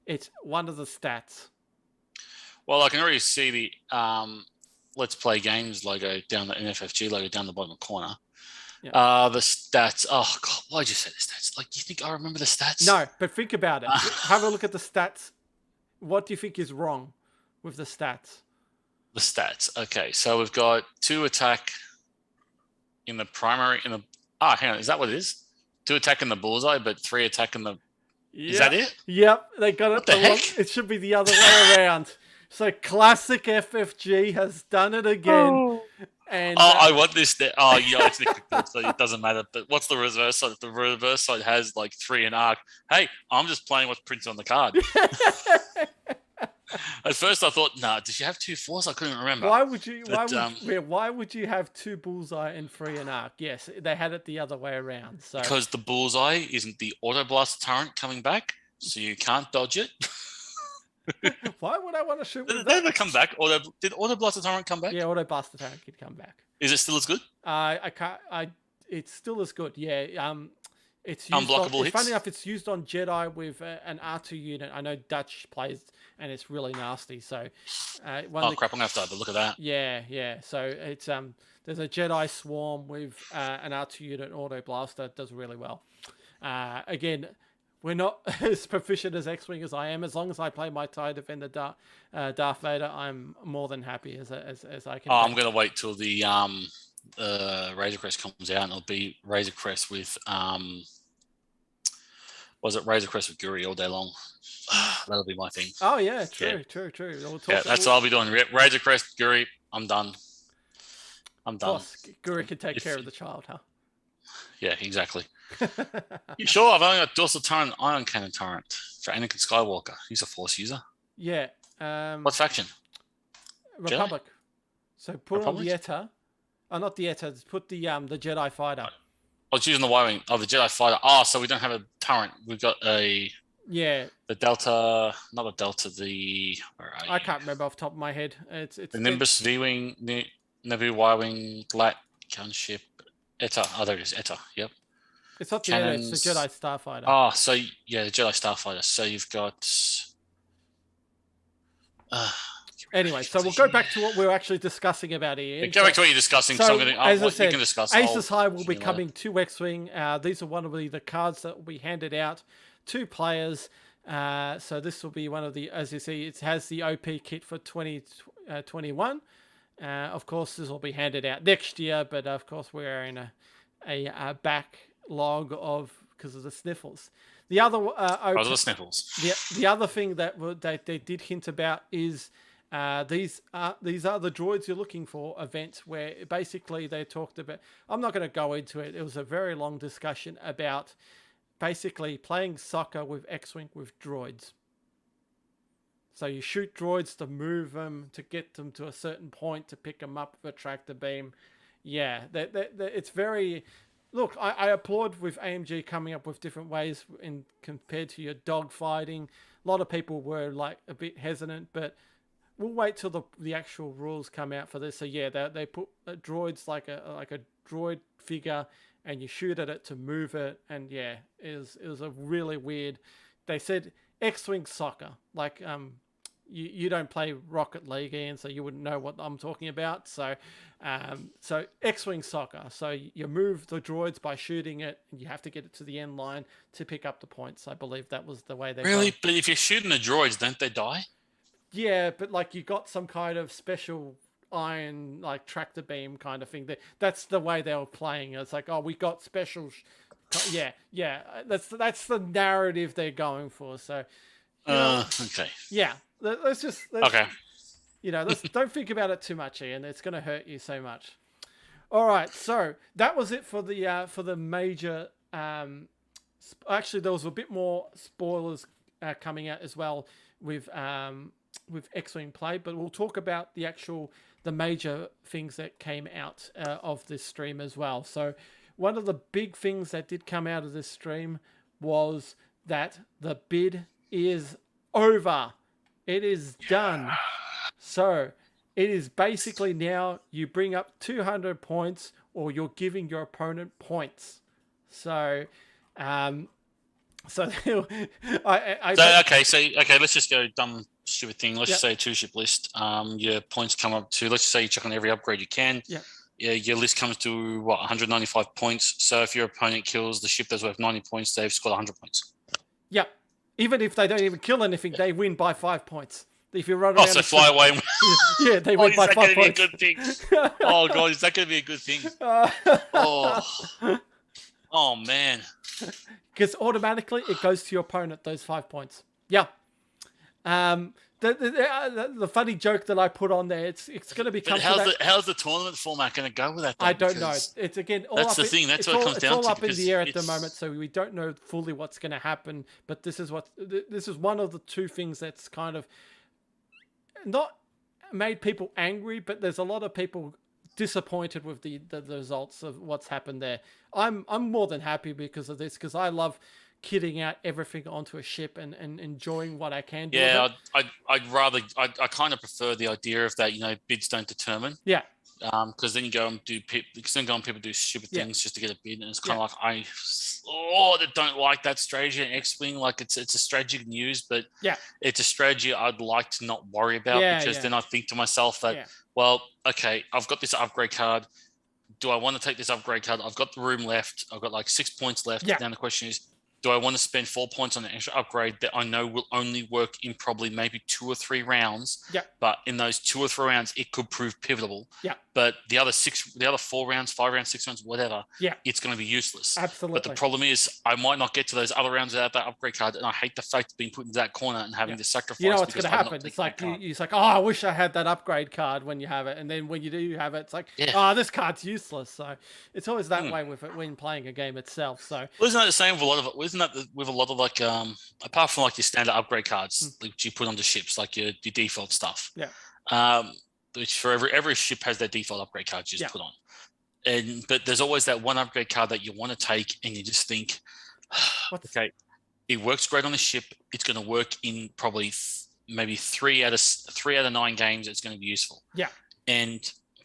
It's one of the stats. Well, I can already see the Let's Play Games logo down the NFFG logo down the bottom corner. Yep. The stats. Oh, God, why'd you say the stats? Like, you think I remember the stats? No, but think about it. Have a look at the stats. What do you think is wrong with the stats? The stats. Okay, so we've got 2 attack in the primary. Hang on, is that what it is? 2 attack in the bullseye, but 3 attack in the. Is that it? Yep, they got it. What the heck? It should be the other way around. So classic FFG has done it again. Oh. And I want this. Oh, yeah, it's the so it doesn't matter. But what's the reverse side? If the reverse side has like 3 in arc, hey, I'm just playing what's printed on the card. At first, I thought, did you have 2 4s? I couldn't remember. Why would you? Why would you have 2 bullseye and 3 in arc? Yes, they had it the other way around. So because the bullseye isn't the auto blast turret coming back, so you can't dodge it. Why would I want to shoot? Did they ever come back? Did auto blaster turret come back? Yeah, auto blaster turret could come back. Is it still as good? I can't. It's still as good. Yeah. It's used unblockable hits. Funny enough, it's used on Jedi with an R2 unit. I know Dutch plays, and it's really nasty. So, crap! I'm gonna have to have a look at that. Yeah. So it's there's a Jedi swarm with an R2 unit auto blaster. It does really well. Again, we're not as proficient as X Wing as I am. As long as I play my TIE Defender Darth Vader, I'm more than happy as I can. I'm gonna wait till the Razor Crest comes out, and it'll be Razor Crest with was it Razor Crest with Guri all day long? That'll be my thing. Oh yeah, true. That's what I'll be doing. Razor Crest, Guri. I'm done. Boss, Guri can take care of the child, huh? Yeah, exactly. You sure? I've only got dorsal turret ion cannon turret for Anakin Skywalker. He's a Force user. Yeah. What faction? Republic. So put Republic? on the ETA. Oh, not the ETA. Put the Jedi Fighter. I was using the Y-wing of the Jedi Fighter. Oh, so we don't have a turret. We've got the Delta, not a Delta. I can't remember off the top of my head. It's the Nimbus V-wing, Naboo Y-wing, light gunship, ETA. Oh, there it is. ETA. Yep. It's not the ETA. It's the Jedi Starfighter. Oh, so yeah, the Jedi Starfighter. So you've got. Anyway, so we'll go back to what we were actually discussing about here. Go back to what you're discussing. So, as I you said, can discuss. Aces High will be coming to X Wing. These are one of the cards that will be handed out to players. So this will be one of the, as you see, it has the OP kit for 2021. Of course, this will be handed out next year, but of course we're in a backlog because of the sniffles. The other the sniffles. The other thing that they did hint about is these are the droids you're looking for events where basically they talked about. I'm not going to go into it. It was a very long discussion about basically playing soccer with X-Wing with droids. So you shoot droids to move them, to get them to a certain point, to pick them up with a tractor beam. Yeah, it's very... Look, I applaud with AMG coming up with different ways in compared to your dogfighting. A lot of people were like a bit hesitant, but we'll wait till the actual rules come out for this. So yeah, they put droids like a droid figure, and you shoot at it to move it, and yeah, it was a really weird. They said X-Wing soccer, like you don't play Rocket League, Ian, so you wouldn't know what I'm talking about. So X-Wing soccer. So you move the droids by shooting it, and you have to get it to the end line to pick up the points. I believe that was the way they really. But if you're shooting the droids, don't they die? Yeah, but like you got some kind of special iron like tractor beam kind of thing. That's the way they were playing. It's like, oh, we got special. Yeah. That's the narrative they're going for. So. Okay. Yeah. Let's okay. Don't think about it too much, Ian. It's going to hurt you so much. All right. So that was it for the major. Actually, there was a bit more spoilers coming out as well with X-Wing play, but we'll talk about the major things that came out of this stream as well. So one of the big things that did come out of this stream was that the bid is over. It is done. So it is basically now you bring up 200 points or you're giving your opponent points. So, okay, let's just go dumb, stupid thing. Let's just say a two-ship list. Your points come up to, let's just say you check on every upgrade you can. Yeah. Your list comes to 195 points. So if your opponent kills the ship that's worth 90 points, they've scored 100 points. Yeah. Even if they don't even kill anything, they win by 5 points. If you run around, so fly away. Yeah, they win by 5 points. Is that going to be a good thing? Oh god, is that going to be a good thing? Oh man. Because automatically it goes to your opponent, those 5 points. Yeah. The funny joke that I put on there, it's going to become. How's the tournament format going to go with that? Though? I don't know. It's again. That's the thing. That's what it comes down to. It's all up in the air at the moment, so we don't know fully what's going to happen. But this is one of the two things that's kind of not made people angry, but there's a lot of people disappointed with the results of what's happened there. I'm more than happy because of this, because I love kitting out everything onto a ship and enjoying what I can do. Yeah, I kind of prefer the idea of that, bids don't determine. Yeah. Because then you go and people do stupid things just to get a bid, and it's kind of like I don't like that strategy in X-Wing. Like it's a strategy you can use, but it's a strategy I'd like to not worry about because then I think to myself that well, okay, I've got this upgrade card. Do I want to take this upgrade card? I've got the room left. I've got like 6 points left. Yeah. Now the question is, do I want to spend 4 points on an extra upgrade that I know will only work in probably maybe 2 or 3 rounds? Yeah. But in those 2 or 3 rounds, it could prove pivotal. Yeah. But the other 4 rounds, 5 rounds, 6 rounds, whatever, it's going to be useless. Absolutely. But the problem is I might not get to those other rounds without that upgrade card. And I hate the fact of being put into that corner and having to sacrifice. You know what's going to happen? It's like, it's like, oh, I wish I had that upgrade card when you have it. And then when you do have it, it's like, oh, this card's useless. So it's always that way with it when playing a game itself. So isn't that the same with a lot of it? Isn't that with a lot of like, apart from like your standard upgrade cards, which you put onto ships, like your default stuff. Yeah. Which for every ship has their default upgrade cards you just put on. But there's always that one upgrade card that you want to take and you just think, okay, it works great on the ship. It's going to work in probably maybe 3 out of 9 games. It's going to be useful. Yeah.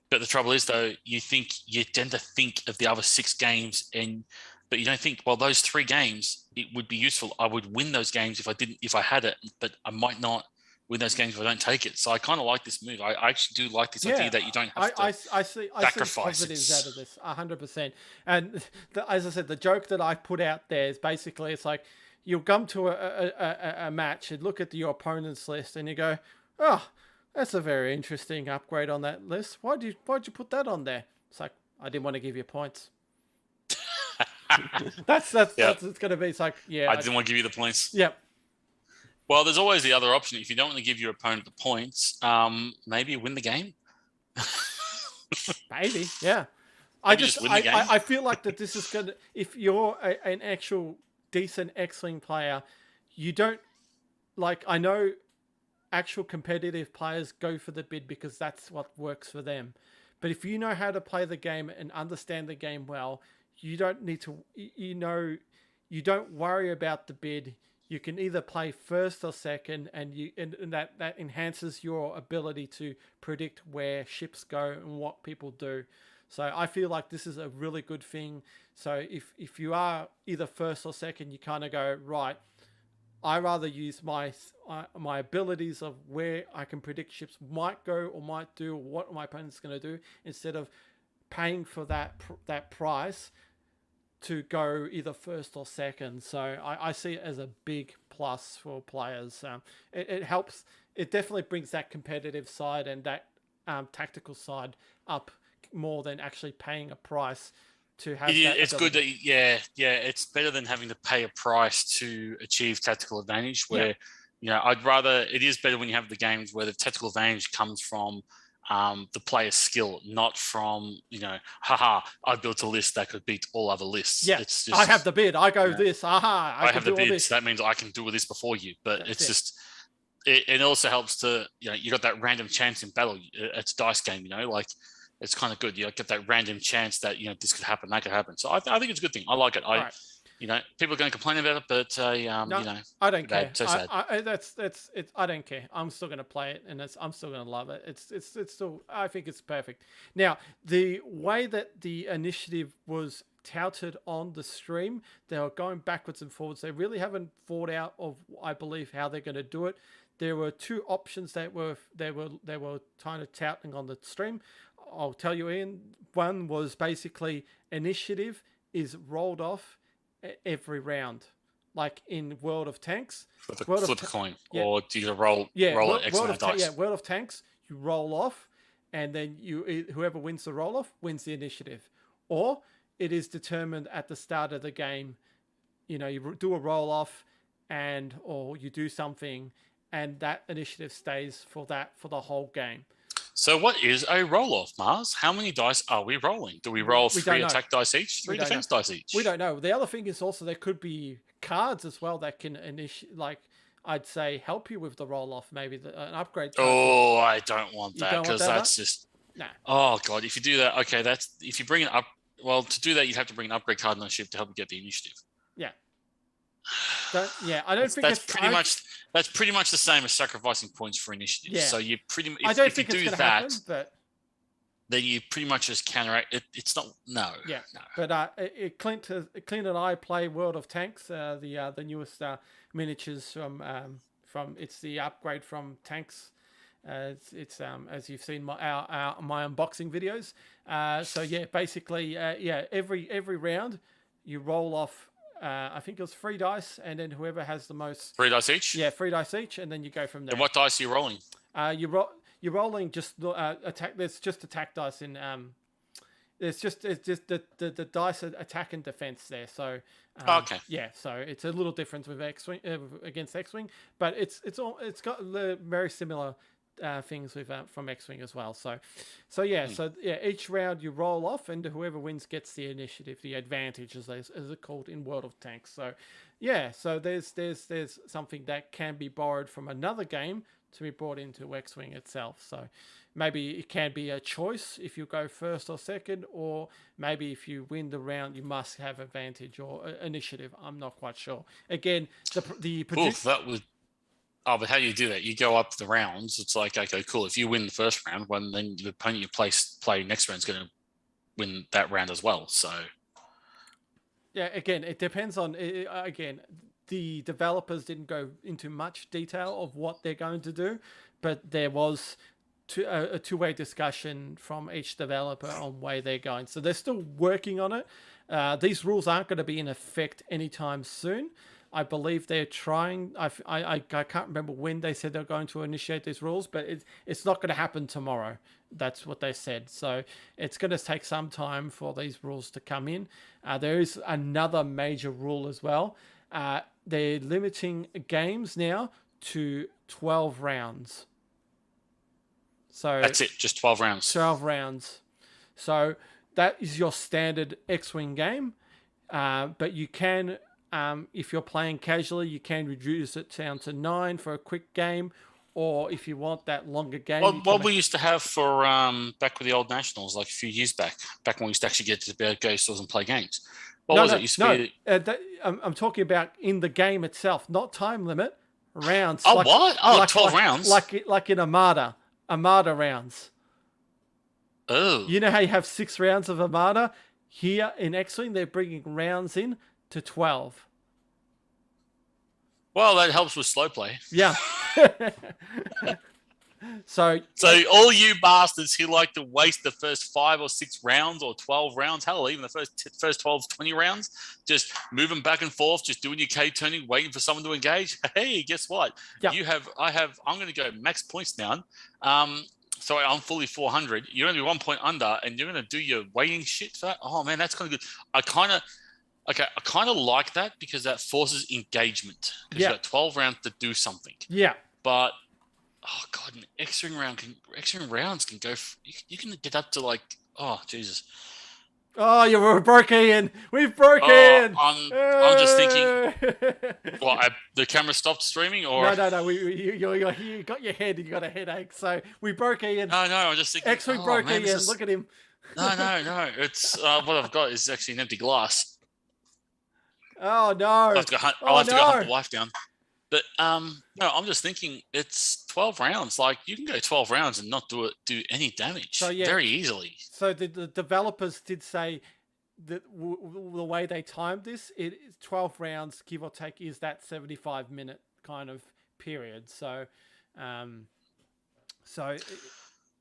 But the trouble is though, you tend to think of the other 6 games but you don't think, well, those 3 games, it would be useful. I would win those games if I had it, but I might not win those games if I don't take it. So I kind of like this move. I actually do like this idea that you don't have to I see positives out of this, 100%. And as I said, the joke that I put out there is basically, it's like you'll come to a match and look at your opponent's list and you go, oh, that's a very interesting upgrade on that list. Why'd you put that on there? It's like, I didn't want to give you points. that's it's going to be. It's like, I didn't want to give you the points. Yep. Well, there's always the other option. If you don't want to give your opponent the points, maybe you win the game. Maybe, yeah. I feel like that this is going to, if you're an actual decent X-Wing player, you don't, like, I know actual competitive players go for the bid because that's what works for them. But if you know how to play the game and understand the game well, you don't need to, you don't worry about the bid. You can either play first or second, and that enhances your ability to predict where ships go and what people do. So I feel like this is a really good thing. So if you are either first or second, you kind of go, right, I rather use my abilities of where I can predict ships might go or might do, or what my opponent's going to do, instead of paying for that price to go either first or second. So I see it as a big plus for players. It helps. It definitely brings that competitive side and that tactical side up more than actually paying a price to have. It's good that it's better than having to pay a price to achieve tactical advantage. Where I'd rather, it is better when you have the games where the tactical advantage comes from the player's skill, not from, I built a list that could beat all other lists. Yeah, it's just, I have the bid. I go this. I have the bid. So that means I can do this before you. But it also helps to, you got that random chance in battle. It's a dice game, like it's kind of good. You get that random chance that, this could happen, that could happen. So I think it's a good thing. I like it. People are going to complain about it, but I don't care. So sad. I don't care. I'm still going to play it, and I'm still going to love it. It's still. I think it's perfect. Now, the way that the initiative was touted on the stream, they were going backwards and forwards. They really haven't thought out of, I believe, how they're going to do it. There were 2 options that they were kind of touting on the stream. I'll tell you, Ian. One was basically initiative is rolled off every round, like in World of Tanks. Flip a coin, or do you roll X amount of dice? Yeah, World of Tanks, you roll off, and then whoever wins the roll off wins the initiative. Or it is determined at the start of the game. You do a roll off, or you do something, and that initiative stays for the whole game. So what is a roll-off, Mars? How many dice are we rolling? Do we roll 3 attack dice each, 3 defense dice each? We don't know. The other thing is also there could be cards as well that can I'd say help you with the roll-off, maybe an upgrade card. Oh, I don't want that, because that's just... Nah. Oh, God, if you do that, okay, if you bring it up... Well, to do that, you'd have to bring an upgrade card on the ship to help you get the initiative. Yeah. I don't think that's pretty much the same as sacrificing points for initiative. Yeah. So you pretty much, if you do that, happen, then you pretty much just counteract it. It's not no. Yeah. No. But Clint and I play World of Tanks, the newest miniatures from it's the upgrade from Tanks. It's as you've seen my unboxing videos. So yeah, basically every round you roll off I think it was 3 dice, and then whoever has the most. 3 dice each. Yeah, 3 dice each, and then you go from there. And what dice are you rolling? You're rolling just attack. There's just attack dice in. It's just the dice attack and defense there. So Okay. yeah, so it's a little different with X-Wing against X-Wing, but it's got very similar things with from X-Wing as well. So yeah, each round you roll off, and whoever wins gets the initiative, the advantage, as it's called in World of Tanks. So yeah, so there's something that can be borrowed from another game to be brought into X-Wing itself. So maybe it can be a choice if you go first or second, or maybe if you win the round, you must have advantage or initiative. I'm not quite sure. Again, that would. Oh, but how do you do that? You go up the rounds. It's like, okay, cool. If you win the first round, then the opponent you play next round is going to win that round as well. So yeah, again, it depends on. Again, the developers didn't go into much detail of what they're going to do, but there was a two-way discussion from each developer on where they're going. So they're still working on it. These rules aren't going to be in effect anytime soon. I believe they're trying. I can't remember when they said they're going to initiate these rules, but it's not going to happen tomorrow. That's what they said. So it's going to take some time for these rules to come in. There is another major rule as well. They're limiting games now to 12 rounds. So that's it, just 12 rounds. 12 rounds. So that is your standard X-Wing game. But you can, if you're playing casually, you can reduce it down to 9 for a quick game. Or if you want that longer game. What we used to have for back with the old Nationals, like a few years back when we used to actually get to go stores and play games. I'm talking about in the game itself, not time limit, rounds. Oh, what? Oh, 12 rounds? Like in Armada rounds. Oh. You know how you have 6 rounds of Armada? Here in X-Wing, they're bringing rounds in to 12. Well, that helps with slow play. Yeah. So all you bastards who like to waste the first 5 or 6 rounds or 12 rounds, hell, even the first 12, 20 rounds, just moving back and forth, just doing your K turning, waiting for someone to engage. Hey, guess what? Yeah. I'm going to go max points down. So I'm fully 400. You're going to be 1 point under, and you're going to do your waiting shit for that. Oh man, that's kind of good. I kind of like that because that forces engagement. Because you've got 12 rounds to do something. Yeah. But oh god, an X-Wing rounds can go. You can get up to like, oh Jesus. Oh, you broke in. We've broke in. I'm just thinking. What? The camera stopped streaming, or no. You got your head. You got a headache. So we broke in. No. I'm just thinking. X-Wing broke in. Look at him. No. It's what I've got is actually an empty glass. Oh no! I'll have to go hunt the wife down. But no, I'm just thinking it's 12 rounds. Like you can go 12 rounds and not do any damage very easily. So the developers did say that the way they timed this, it is 12 rounds, give or take, is that 75-minute kind of period. So,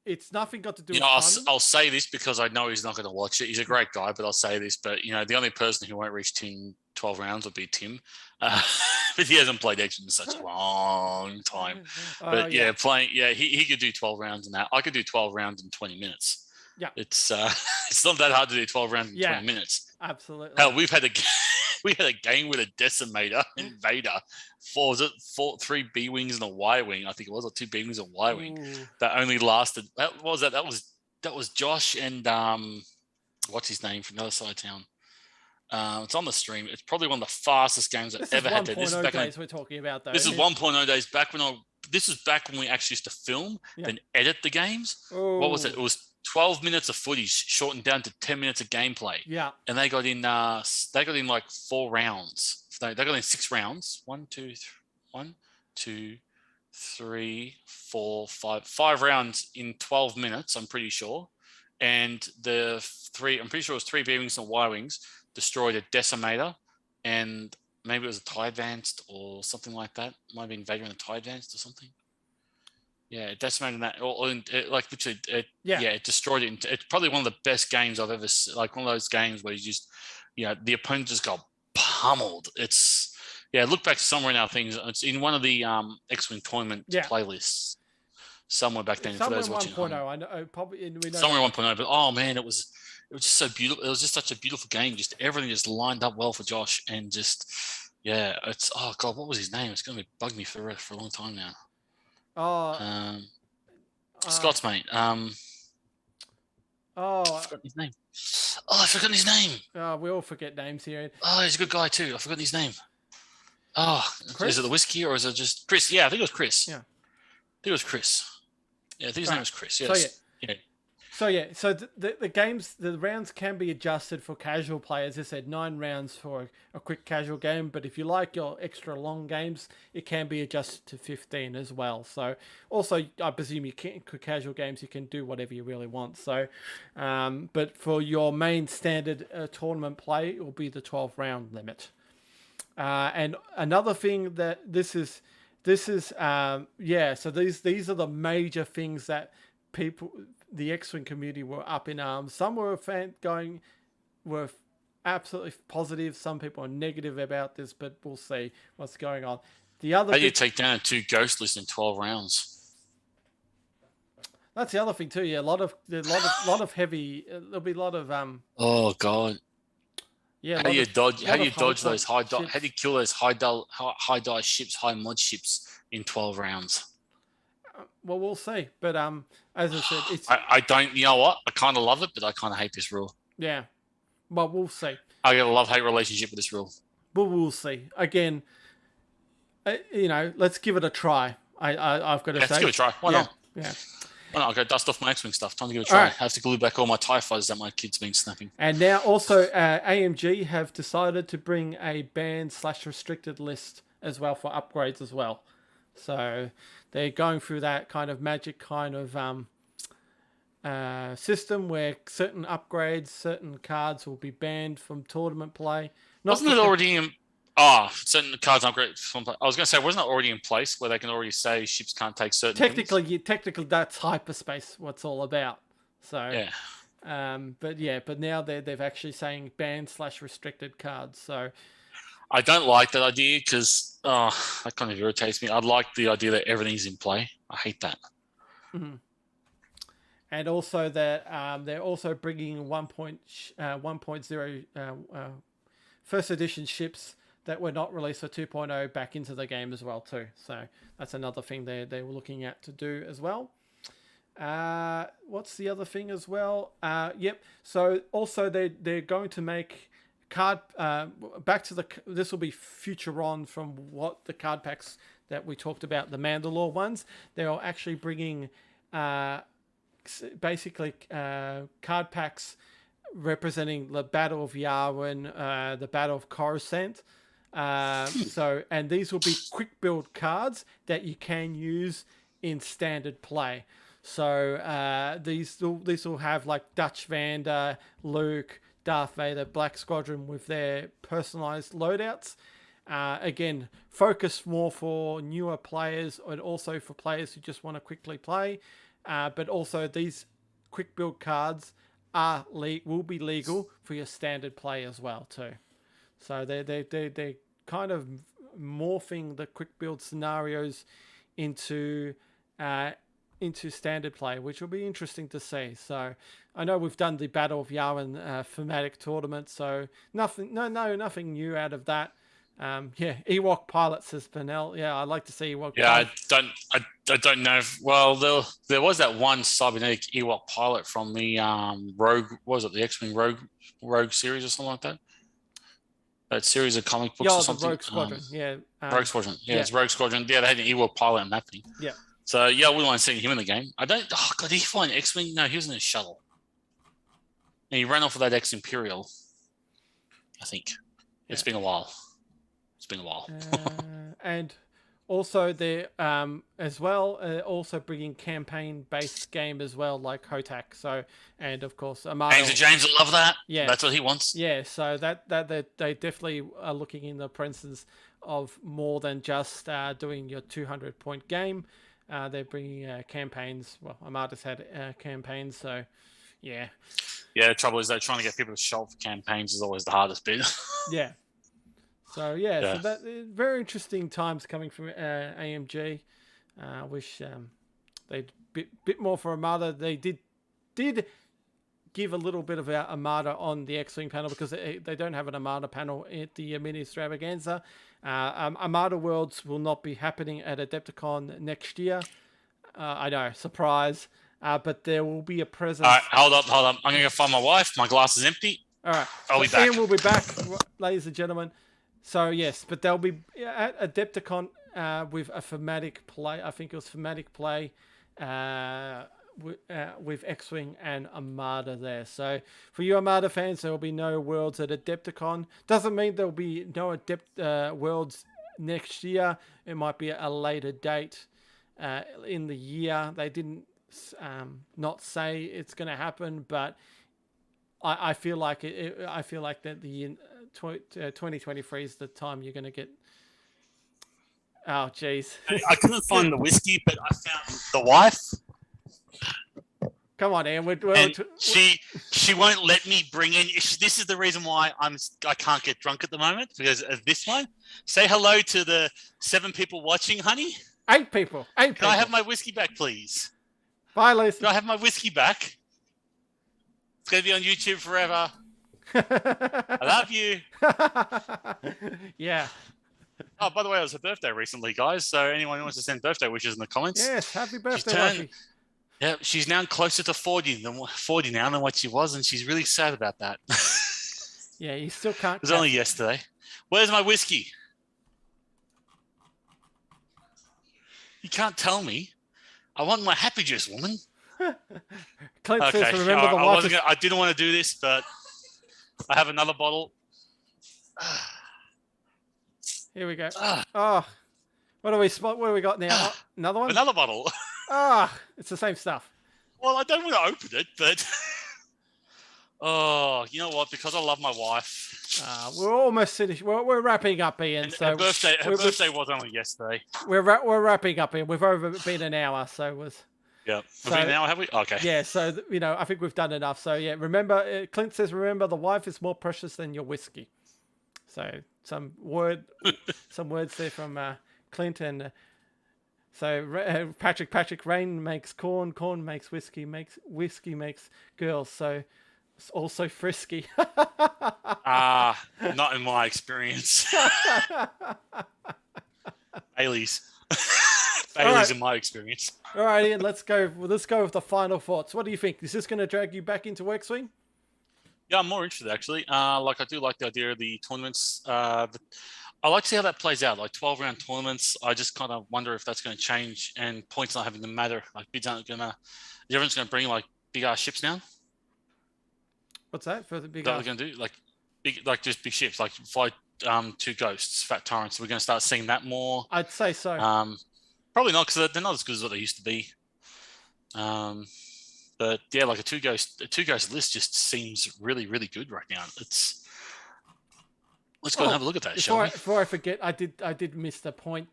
it's nothing got to do with I'll say this because I know he's not going to watch it. He's a great guy, but I'll say this. But, the only person who won't reach 12 rounds will be Tim. But he hasn't played X in such a long time. But, he could do 12 rounds in that. I could do 12 rounds in 20 minutes. Yeah. It's not that hard to do 12 rounds in 20 minutes. Absolutely. Hell, we had a game with a Decimator and Vader. 3 B-Wings and a Y-Wing, I think it was, or 2 B-Wings and a Y-Wing. That only lasted, that was Josh and, what's his name from the other side of town? It's on the stream. It's probably one of the fastest games I've ever had. This is 1.0 days we're talking about, though. This is 1.0 days back this is back when we actually used to film and edit the games. Oh. What was it? It was 12 minutes of footage shortened down to 10 minutes of gameplay. Yeah. And they got in like 4 rounds. They got in 6 rounds. 1, 2, 3, 4, 5. 5 rounds in 12 minutes, I'm pretty sure. And I'm pretty sure it was 3 B-Wings and Y-Wings destroyed a Decimator, and maybe it was a TIE Advanced or something like that. It might have been Vader and a TIE Advanced or something. Yeah, it decimated that. It destroyed it. It's probably one of the best games I've ever seen. Like one of those games where you just, the opponent just got pummeled. It's look back somewhere in our things. It's in one of the X Wing tournament playlists somewhere back then. Somewhere for those watching, 1.0. I know probably we know somewhere 1.0. But oh man, it was just so beautiful. It was just such a beautiful game. Just everything just lined up well for Josh, and just it's god, what was his name? It's going to bug me for a long time now. Scott's mate. I forgot his name. I forgot his name. We all forget names here. He's a good guy too. I forgot his name. Chris? Is it the whiskey or is it just Chris? Yeah, I think it was Chris. Yeah, I think it was Chris. Yeah, I think his name was Chris. Yes. So the games, the rounds can be adjusted for casual players. As I said, 9 rounds for a quick casual game. But if you like your extra long games, it can be adjusted to 15 as well. So also, I presume for casual games, you can do whatever you really want. So, but for your main standard tournament play, it will be the 12-round limit. And another thing that so these are the major things that the X-Wing community were up in arms. Some were were absolutely positive. Some people are negative about this, but we'll see what's going on. The other how do you take down 2 ghost lists in 12 rounds? That's the other thing too. Yeah, a lot of heavy. There'll be a lot of Oh god. Yeah. How do you dodge those high? How do you kill those high dice ships, high mod ships in 12 rounds? Well, we'll see. But as I said, it's I don't. You know what? I kind of love it, but I kind of hate this rule. Yeah. Well, we'll see. I got a love-hate relationship with this rule. But we'll see. Again, let's give it a try. I've got to say. Let's give it a try. Why not? Yeah. Why not? I'll go dust off my X-Wing stuff. Time to give it a try. Right. I have to glue back all my TIE fighters that my kid's been snapping. And now also AMG have decided to bring a banned/restricted list as well for upgrades as well. So they're going through that kind of magic kind of system where certain upgrades, certain cards will be banned from tournament play. Wasn't it already in... certain cards upgrade from play. I was going to say, wasn't it already in place where they can already say ships can't take certain things? Technically, that's hyperspace, what's all about. So, yeah. But now they've actually saying banned/restricted cards. So, I don't like that idea because that kind of irritates me. I'd like the idea that everything's in play. I hate that. Mm-hmm. And also that they're also bringing 1.0 first edition ships that were not released for 2.0 back into the game as well too. So that's another thing they were looking at to do as well. What's the other thing as well? So also they're going to make card back to this will be future on from what the card packs that we talked about, the Mandalore ones. They're actually bringing basically card packs representing the Battle of Yavin, the Battle of Coruscant. And these will be quick build cards that you can use in standard play. So these will have like Dutch Vader, Luke, Darth Vader, Black Squadron with their personalized loadouts. Again, focus more for newer players and also for players who just want to quickly play. But also these quick build cards will be legal for your standard play as well too. So they're kind of morphing the quick build scenarios into standard play, which will be interesting to see. So I know we've done the Battle of Yavin thematic tournament, so nothing new out of that. Ewok pilot, says Pernell. Yeah, I'd like to see Ewok. Yeah, I don't know. There was that one cybernetic Ewok pilot from the Rogue. What was it, the X Wing Rogue series or something like that? That series of comic books or something. Rogue Squadron. Rogue Squadron. Yeah, it's Rogue Squadron. Yeah, they had an Ewok pilot in that thing. Yeah. So I wouldn't mind seeing him in the game. I don't. Oh god, did he fly an X-wing? No, he was in a shuttle. And he ran off of that X-Imperial. I think it's been a while. And also they're as well also bringing campaign-based game as well, like Hotak. So and of course Armada. James will love that. Yeah, that's what he wants. Yeah, so that they definitely are looking in the principles of more than just doing your 200-point game. They're bringing campaigns. Well, Armada's had campaigns, so yeah. Yeah, the trouble is that trying to get people to show up for campaigns is always the hardest bit. Yeah. So yeah, so that very interesting times coming from AMG. Wish they'd bit more for Armada. They did give a little bit of our Armada on the X-Wing panel because they don't have an Armada panel at the mini extravaganza. Armada Worlds will not be happening at Adepticon next year. I know, surprise. But there will be a presence. All right, hold up. I'm going to go find my wife. My glass is empty. All right. I'll be back. Ian will be back, ladies and gentlemen. So, yes, but they'll be at Adepticon with a thematic play. I think it was thematic play with X Wing and Armada there. So, for you Armada fans, there will be no Worlds at Adepticon. Doesn't mean there'll be no Worlds next year. It might be a later date in the year. They didn't not say it's going to happen, but I feel like I feel like that the 2023 is the time you're going to get. Oh, jeez. I couldn't find the whiskey, but I found the wife. Come on, Ian. She won't let me bring in. This is the reason why I can't get drunk at the moment, because of this one. Say hello to the 7 people watching, honey. 8 people. Can I have my whiskey back, please? Bye, Lucy. Can I have my whiskey back? It's going to be on YouTube forever. I love you. Yeah. Oh, by the way, it was her birthday recently, guys. So anyone who wants to send birthday wishes in the comments. Yes, happy birthday, yeah, she's now closer to 40 now than what she was, and she's really sad about that. Yeah, you still can't. It was only yesterday. Where's my whiskey? You can't tell me. I want my happy juice, woman. Clint says, remember the wife. I didn't want to do this, but I have another bottle. Here we go. Oh, what do we got now? Another one? Another bottle. It's the same stuff. Well, I don't want to open it, but you know what? Because I love my wife. We're almost finished. We're wrapping up, Ian. And so her birthday was only yesterday. We're wrapping up, Ian. We've over been an hour, so it was. Yeah. Been an hour, have we? Okay. Yeah. So I think we've done enough. So yeah, remember, Clint says, remember the wife is more precious than your whiskey. So some words there from Clint and. So Patrick, rain makes corn makes whiskey makes girls. So it's also frisky. Not in my experience. Bailey's. Bailey's in my experience. All right, Ian, let's go with the final thoughts. What do you think? Is this going to drag you back into X-Wing? Yeah, I'm more interested actually. I do like the idea of the tournaments. I like to see how that plays out, like 12-round tournaments. I just kind of wonder if that's going to change and points not having to matter. Like bids aren't going to. Everyone's going to bring like big ass ships now. What's that for the big? That we're going to do just big ships, like fly 2 ghosts, fat turrets. We're going to start seeing that more. I'd say so. Probably not, because they're not as good as what they used to be. But yeah, like a two ghost list just seems really, really good right now. Let's go and have a look at that, shall we? Before I forget, I did miss the point.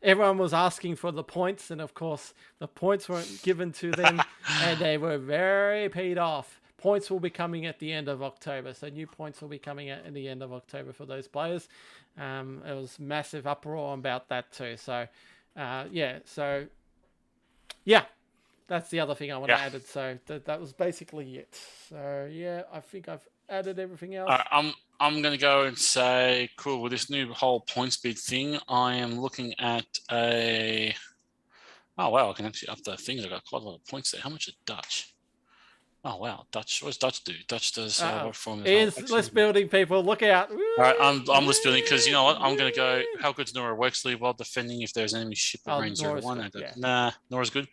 Everyone was asking for the points, and of course, the points weren't given to them, and they were very paid off. Points will be coming at the end of October, so new points will be coming at the end of October for those players. It was massive uproar about that too. So, yeah, that's the other thing I want to add. So that was basically it. So yeah, I think I've added everything else. I'm going to go and say, cool, with this new whole point speed thing, I am looking at oh, wow, I can actually up the thing. I got quite a lot of points there. How much is Dutch? Oh, wow, Dutch. What does Dutch do? Dutch does what form? Ian's list building, people. Look out. Woo! All right, I'm list building because you know what? I'm going to go, how good's Nora Wexley while defending if there's enemy ship at range 0-1? Nah, Nora's good.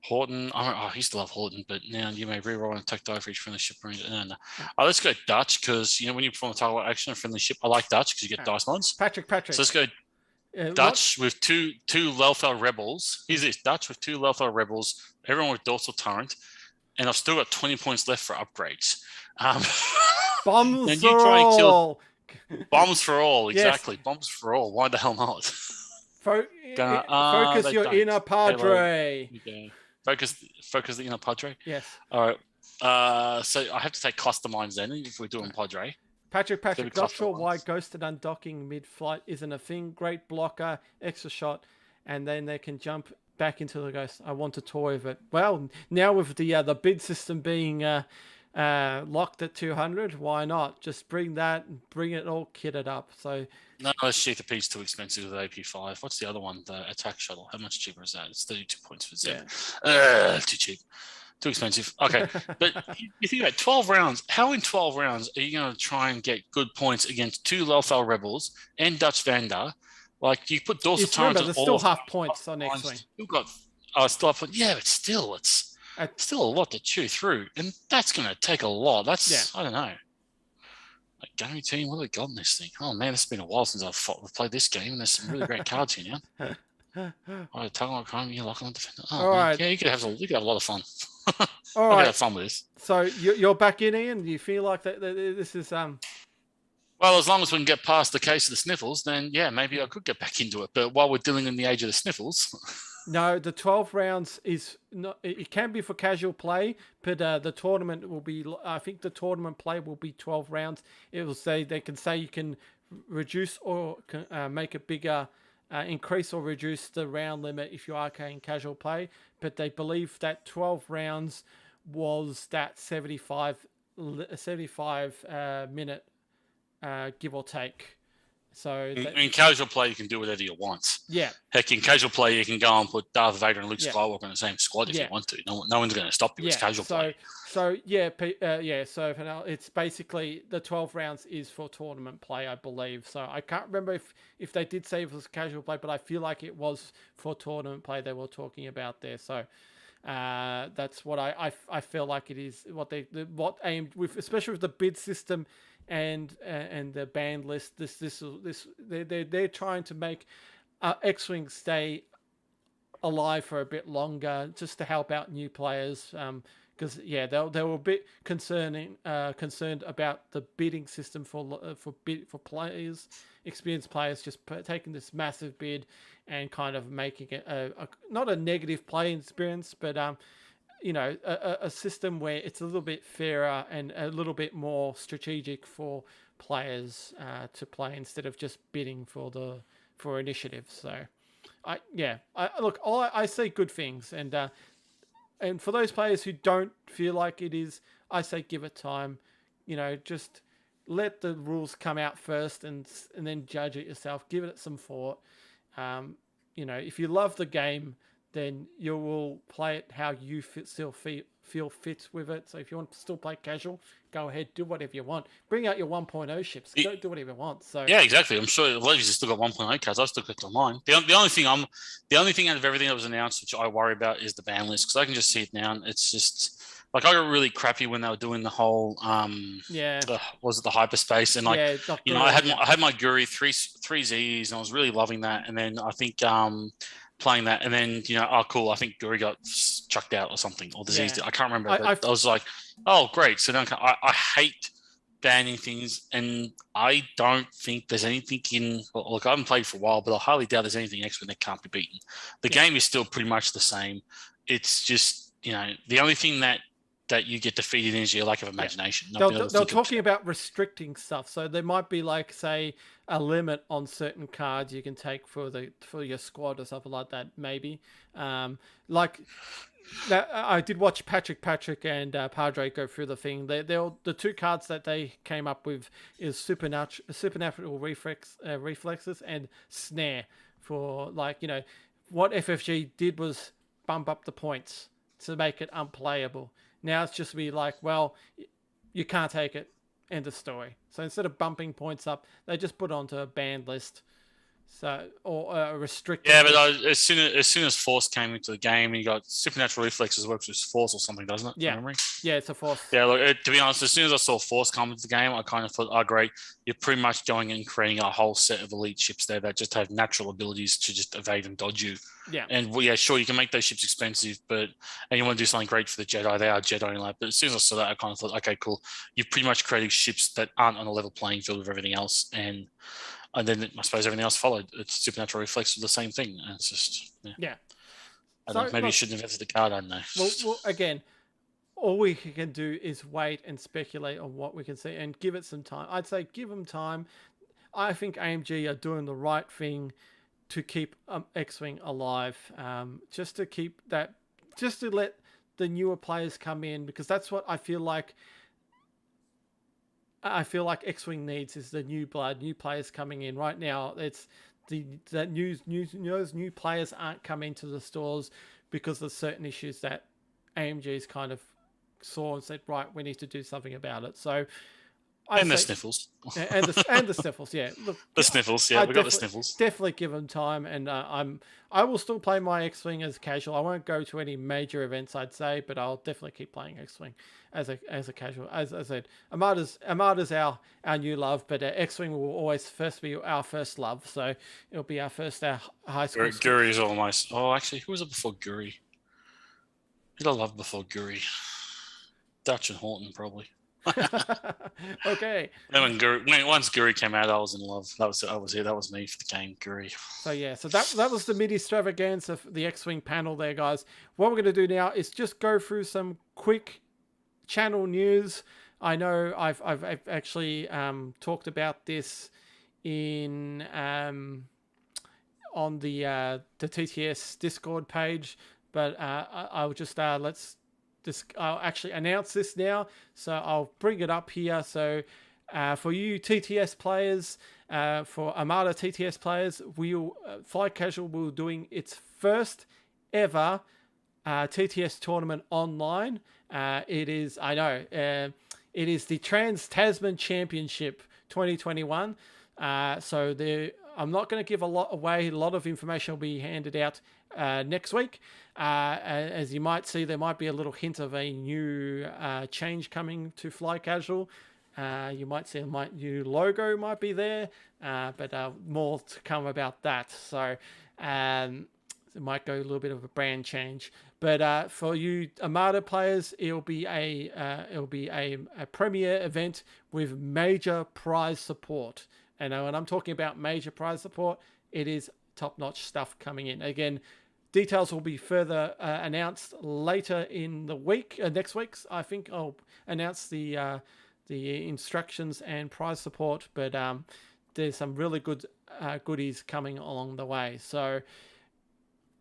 Horton, I used to love Horton, but now you may reroll an attack die for each friendly ship range. No. Let's go Dutch, because when you perform a target action on a friendly ship, I like Dutch because you get dice mods. Patrick. So let's go Dutch with two Lelthal rebels. Here's this Dutch with 2 Lelthal rebels, everyone with dorsal turret, and I've still got 20 points left for upgrades. Bombs for all. Bombs for all, exactly. Yes. Bombs for all. Why the hell not? Focus your inner padre. Okay. Focus the inner Padre? Yes. All right. So I have to take customized then if we're doing Padre. Patrick, Very not tough sure why ones. ghosted undocking mid-flight isn't a thing. Great blocker, extra shot, and then they can jump back into the ghost. I want a toy of it. Well, now with the bid system being locked at 200, why not? Just bring that, bring it all kitted up. So No, let's see, the piece too expensive with AP5. What's the other one? The attack shuttle. How much cheaper is that? It's 32 points for Zeb. Too cheap. Too expensive. Okay. But you think about 12 rounds. How in 12 rounds are you going to try and get good points against 2 Lothal Rebels and Dutch Vander? Like, you put Dorset Tyrants remember, there's still half points on X Wing. You've got still half points. Yeah, but still, it's still a lot to chew through. And that's going to take a lot. That's, I don't know. Like, Gaming Team, what have we got in this thing? Oh, man, it's been a while since I've played this game, and there's some really great cards here now. Oh, Talon Crime, you lock on defender. Oh, all man. right. Yeah, you could have a lot of fun. All I right. have fun with this. So you're back in, Ian? Do you feel like that this is Well, as long as we can get past the case of the sniffles, then yeah, maybe I could get back into it. But while we're dealing in the age of the sniffles, no, the 12 rounds is not. It can be for casual play, but the tournament will be. I think the tournament play will be 12 rounds. It will say they can say you can reduce or make a bigger. Increase or reduce the round limit if you are playing casual play, but they believe that 12 rounds was that 75 minute give or take. So in casual play, you can do whatever you want. Yeah. Heck, in casual play, you can go and put Darth Vader and Luke Skywalker in the same squad if you want to. No one's going to stop you. It's casual play. So for now, it's basically the 12 rounds is for tournament play, I believe. So I can't remember if they did say it was casual play, but I feel like it was for tournament play they were talking about there. So that's what I feel like it is. What aim with, especially with the bid system and the band list. They're trying to make X-Wing stay alive for a bit longer, just to help out new players. Because they were a bit concerned about the bidding system for players, experienced players, just taking this massive bid and kind of making it not a negative playing experience, but a system where it's a little bit fairer and a little bit more strategic for players to play instead of just bidding for initiatives. So, I see good things, and for those players who don't feel like it is, I say give it time. Just let the rules come out first and then judge it yourself. Give it some thought. If you love the game, then you will play it how you still feel fit with it. So if you want to still play casual, go ahead, do whatever you want. Bring out your 1.0 ships. Go do whatever you want. So yeah, exactly. I'm sure a lot of you still got 1.0 cards. I still clicked on mine. The only thing out of everything that was announced, which I worry about, is the ban list, because I can just see it now. And it's just like, I got really crappy when they were doing the whole was it the hyperspace, and I had my Guri 3 Zs, and I was really loving that. And then I think playing that, and then cool, I think Guri got chucked out or something, or the Z's. I can't remember. I was like, oh great. So then I hate banning things, and I don't think there's anything look, I haven't played for a while, but I highly doubt there's anything extra that can't be beaten. The game is still pretty much the same. It's just the only thing that you get defeated in is your lack of imagination. They're talking about restricting stuff, so there might be, like, say, a limit on certain cards you can take for your squad or something like that. Maybe, like that. I did watch Patrick and Padre go through the thing. The two cards that they came up with is supernatural reflexes and snare. For, like, what FFG did was bump up the points to make it unplayable. Now it's just be like, well, you can't take it. End of story. So instead of bumping points up, they just put onto a banned list. So, or restricted. Yeah, but as soon as Force came into the game, you got supernatural reflexes works with Force or something, doesn't it? Yeah, yeah, it's a Force. Yeah, look, to be honest, as soon as I saw Force come into the game, I kind of thought, oh great, you're pretty much going and creating a whole set of elite ships there that just have natural abilities to just evade and dodge you. Yeah, and sure, you can make those ships expensive, and you want to do something great for the Jedi, they are Jedi like. But as soon as I saw that, I kind of thought, okay, cool, you're pretty much creating ships that aren't on a level playing field with everything else, and then I suppose everything else followed. It's supernatural reflex, the same thing. And it's just I don't know, maybe you shouldn't have invested the card. I don't know. Well, again, all we can do is wait and speculate on what we can see and give it some time. I'd say give them time. I think AMG are doing the right thing to keep X-Wing alive, just to keep that, just to let the newer players come in, because that's what I feel like X-Wing needs, is the new blood, new players coming in. Right now, it's those new players aren't coming to the stores because of certain issues that AMG's kind of saw and said, right, we need to do something about it. So, the sniffles. And the sniffles, yeah. Look, the sniffles, yeah. We got the sniffles. Definitely give them time, and I will still play my X-Wing as casual. I won't go to any major events, I'd say, but I'll definitely keep playing X-Wing as a casual. As I said, Armada's our new love, but X-Wing will always be our first love. So it'll be our first high school. Guri's almost. Oh, actually, who was it before Guri? Who did I love before Guri? Dutch and Horton, probably. Okay. And once Guri came out, I was in love. That was me for the game, Guri. So yeah, so that was the mini extravaganza of the X-Wing panel there, guys. What we're going to do now is just go through some quick channel news. I know I've actually talked about this in on the TTS Discord page, but I'll just I'll actually announce this now, so I'll bring it up here. So for you TTS players, for Armada TTS players, Fly Casual will be doing its first ever TTS tournament online. It is the Trans-Tasman Championship 2021. So I'm not going to give a lot away. A lot of information will be handed out next week. As you might see, there might be a little hint of a new change coming to Fly Casual. You might see a new logo might be there, but more to come about that. So it might go a little bit of a brand change. But for you Armada players, it'll be a premier event with major prize support. And when I'm talking about major prize support, it is top-notch stuff coming in. Again, details will be further announced later in the week. Next week, I think I'll announce the instructions and prize support. But there's some really good goodies coming along the way. So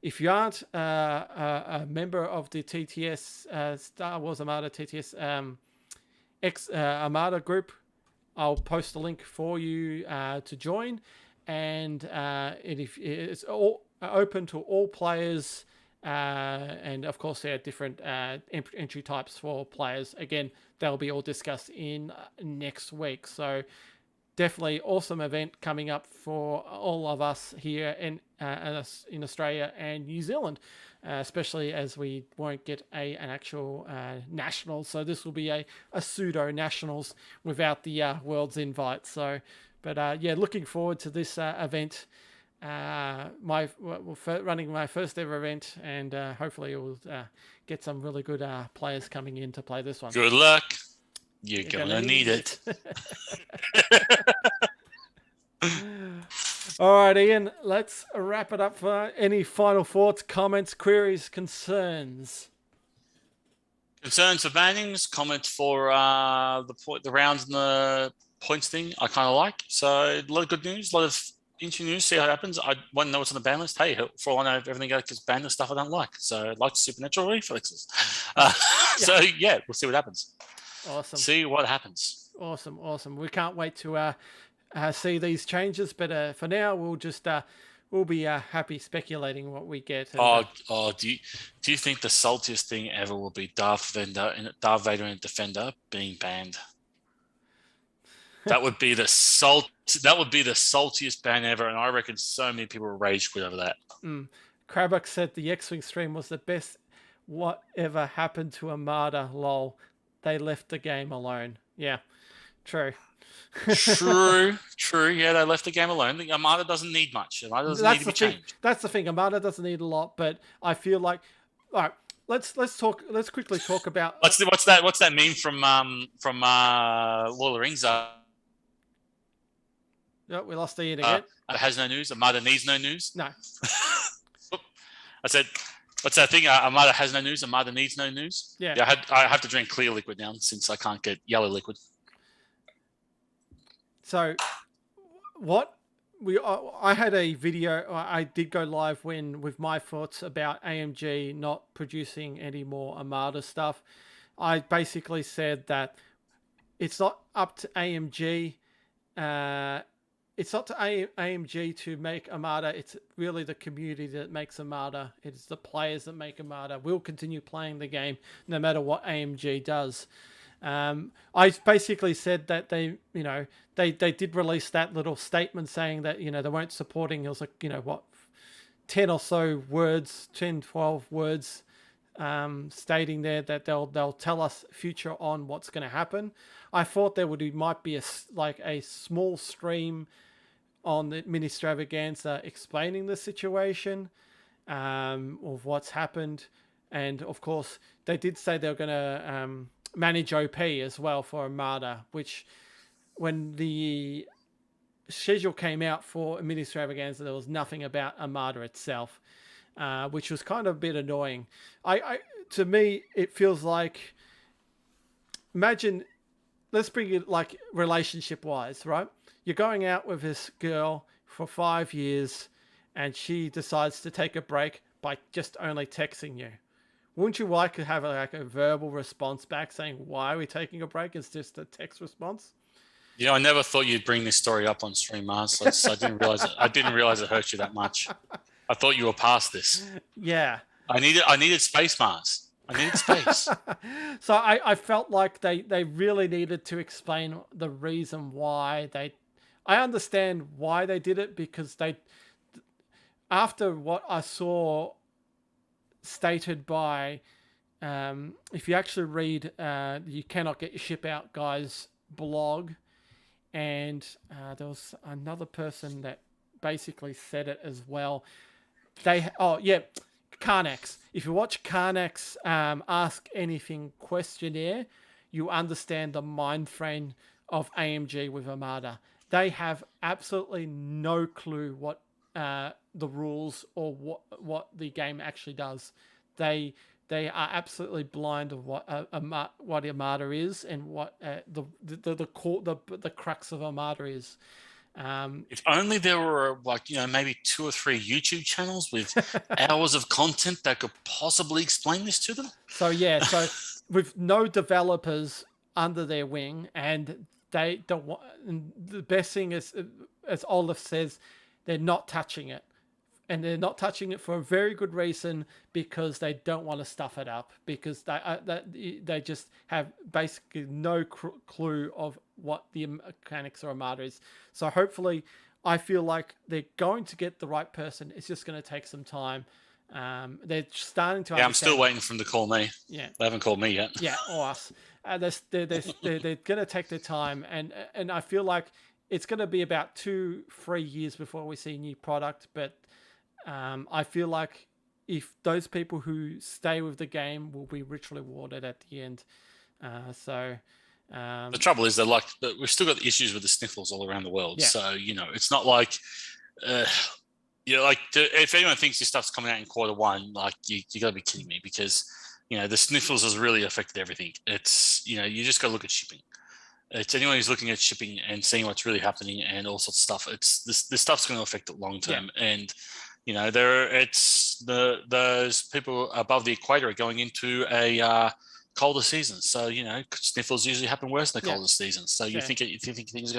if you aren't a member of the TTS Star Wars Armada TTS X Armada group, I'll post a link for you to join, and it's all open to all players, and of course there are different entry types for players. Again, they'll be all discussed in next week. So definitely awesome event coming up for all of us here in Australia and New Zealand, especially as we won't get an actual nationals. So this will be a pseudo nationals without the world's invite. So, but yeah, looking forward to this event. Running my first ever event, and hopefully it will get some really good players coming in to play this one. Good luck. You're gonna need it. All right, Ian, let's wrap it up. For any final thoughts, comments, queries, concerns? Concerns for bannings, comments for the rounds and the points thing, I kind of like. So a lot of good news, a lot of interesting news, see how it happens. I want to know what's on the ban list. Hey, for all I know, everything gets banned and stuff I don't like. So I'd like supernatural reflexes. So yeah, we'll see what happens. Awesome. See what happens. Awesome. We can't wait to see these changes, but for now we'll just we'll be happy speculating what we get. And, do you think the saltiest thing ever will be Darth Vader and Defender being banned? That would be the saltiest ban ever, and I reckon so many people will rage quit over that. Krabak said the X Wing stream was the best. Whatever happened to Armada? Lol. They left the game alone. Yeah, true. True. Yeah, they left the game alone. The Armada doesn't need much. Armada doesn't need to be changed. That's the thing. Armada doesn't need a lot, but I feel like, all right. Let's quickly talk about what's that meme from Lord of the Rings? We lost Ian again. It has no news. Armada needs no news. No. I said, What's that thing? Armada has no news. Armada needs no news. Yeah. I have to drink clear liquid now since I can't get yellow liquid. So, I had a video. I did go live with my thoughts about AMG not producing any more Armada stuff. I basically said that it's not up to AMG. It's not to AMG to make Armada. It's really the community that makes Armada. It's the players that make Armada. We'll continue playing the game no matter what AMG does. I basically said that they did release that little statement saying that, they weren't supporting. It was like, 10 or so words, 10, 12 words, stating there that they'll tell us future on what's going to happen. I thought might be a small stream on the mini extravaganza explaining the situation of what's happened, and of course they did say they were going to manage OP as well for Armada, which when the schedule came out for mini extravaganza, there was nothing about Armada itself, which was kind of a bit annoying. To me, it feels like, imagine, let's bring it like relationship wise, right? You're going out with this girl for 5 years and she decides to take a break by just only texting you. Wouldn't you like to have a verbal response back saying, why are we taking a break? It's just a text response. I never thought you'd bring this story up on stream, Mars. I didn't realize it. I didn't realize it hurt you that much. I thought you were past this. Yeah. I needed space, Mars. I needed space. So I felt like they really needed to explain the reason why I understand why they did it, because after what I saw stated by, if you actually read You Cannot Get Your Ship Out Guys blog, and there was another person that basically said it as well. Karnax. If you watch Karnax Ask Anything questionnaire, you understand the mind frame of AMG with Armada. They have absolutely no clue what the rules or what the game actually does. They are absolutely blind of what Armada is and what the crux of Armada is. If only there were maybe 2 or 3 YouTube channels with hours of content that could possibly explain this to them. So with no developers under their wing, and they don't want. The best thing is, as Olaf says, they're not touching it. And they're not touching it for a very good reason, because they don't want to stuff it up, because they just have basically no clue of what the mechanics of Armada is. So hopefully, I feel like they're going to get the right person. It's just going to take some time. They're starting to. Yeah, I'm still waiting for them to call me. Yeah, they haven't called me yet. Yeah, or us. They're going to take their time, and I feel like it's going to be about 2-3 years before we see a new product, but. I feel like if those people who stay with the game will be richly rewarded at the end. The trouble is, we've still got issues with the sniffles all around the world. Yeah. So, it's not like, if anyone thinks this stuff's coming out in Q1, you got to be kidding me, because, the sniffles has really affected everything. It's, you just got to look at shipping. It's anyone who's looking at shipping and seeing what's really happening and all sorts of stuff. It's this stuff's going to affect it long term. Yeah. And, those people above the equator are going into a colder season. So, sniffles usually happen worse in the colder season. So you think things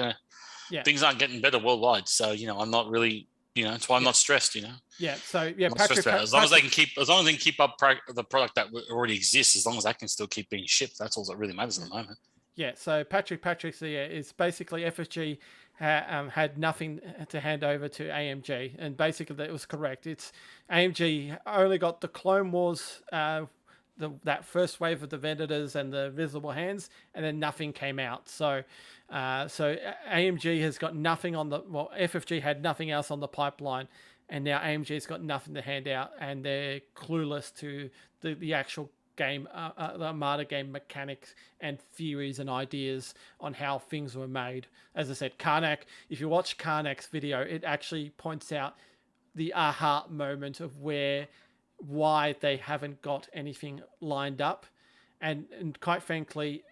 aren't getting better worldwide. So, I'm not really, that's why I'm not stressed, Yeah. So Patrick, as long as they can keep up the product that already exists, as long as that can still keep being shipped, that's all that really matters at the moment. Yeah. So Patrick is basically FSG had nothing to hand over to AMG, and basically that was correct. It's AMG only got the Clone Wars, that first wave of the Vendors and the Visible Hands, and then nothing came out. So AMG has got nothing FFG had nothing else on the pipeline, and now AMG's got nothing to hand out, and they're clueless to the actual game, the Armada game mechanics and theories and ideas on how things were made. As I said, Karnak, if you watch Karnak's video, it actually points out the aha moment of where why they haven't got anything lined up, and quite frankly,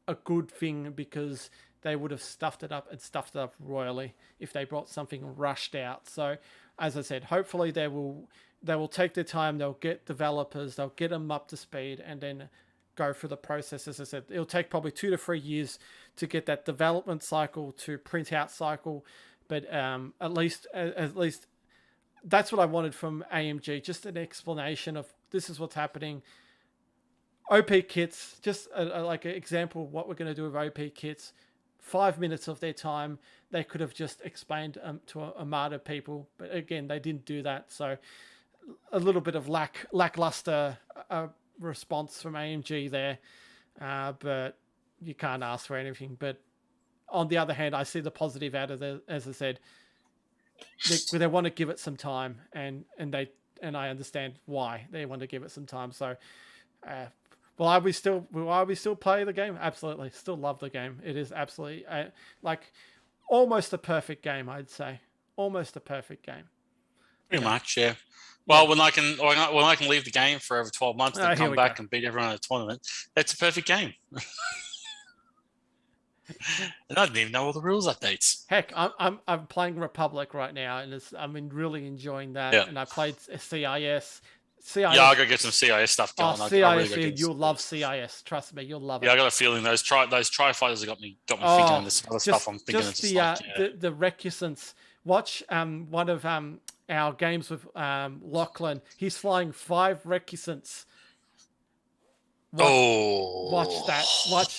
a good thing, because they would have stuffed it up royally if they brought something rushed out. So, as I said, hopefully they will take their time. They'll get developers, they'll get them up to speed, and then go through the process. As I said, it'll take probably 2 to 3 years to get that development cycle to print out cycle. But at least that's what I wanted from AMG. Just an explanation of this is what's happening. OP kits, just like an example of what we're going to do with OP kits. 5 minutes of their time, they could have just explained to Armada people, but again, they didn't do that. So a little bit of lackluster response from AMG there, but you can't ask for anything. But on the other hand, I see the positive out of it. As I said, they want to give it some time, and I understand why they want to give it some time. So, will I still play the game? Absolutely, still love the game. It is absolutely like almost a perfect game, I'd say. Almost a perfect game. Pretty much, yeah. Well, when I can leave the game for over 12 months and come back and beat everyone at a tournament, that's a perfect game. And I didn't even know all the rules updates. Heck, I'm playing Republic right now, and I'm really enjoying that. Yeah. And I played CIS. Yeah, I gotta get some CIS stuff going. CIS, you'll love CIS. Trust me, you'll love it. Yeah, I got a feeling those tri fighters have got me thinking of this other stuff. I'm thinking just the recusants. Watch one of our games with Lachlan. He's flying 5 recusants. Watch that.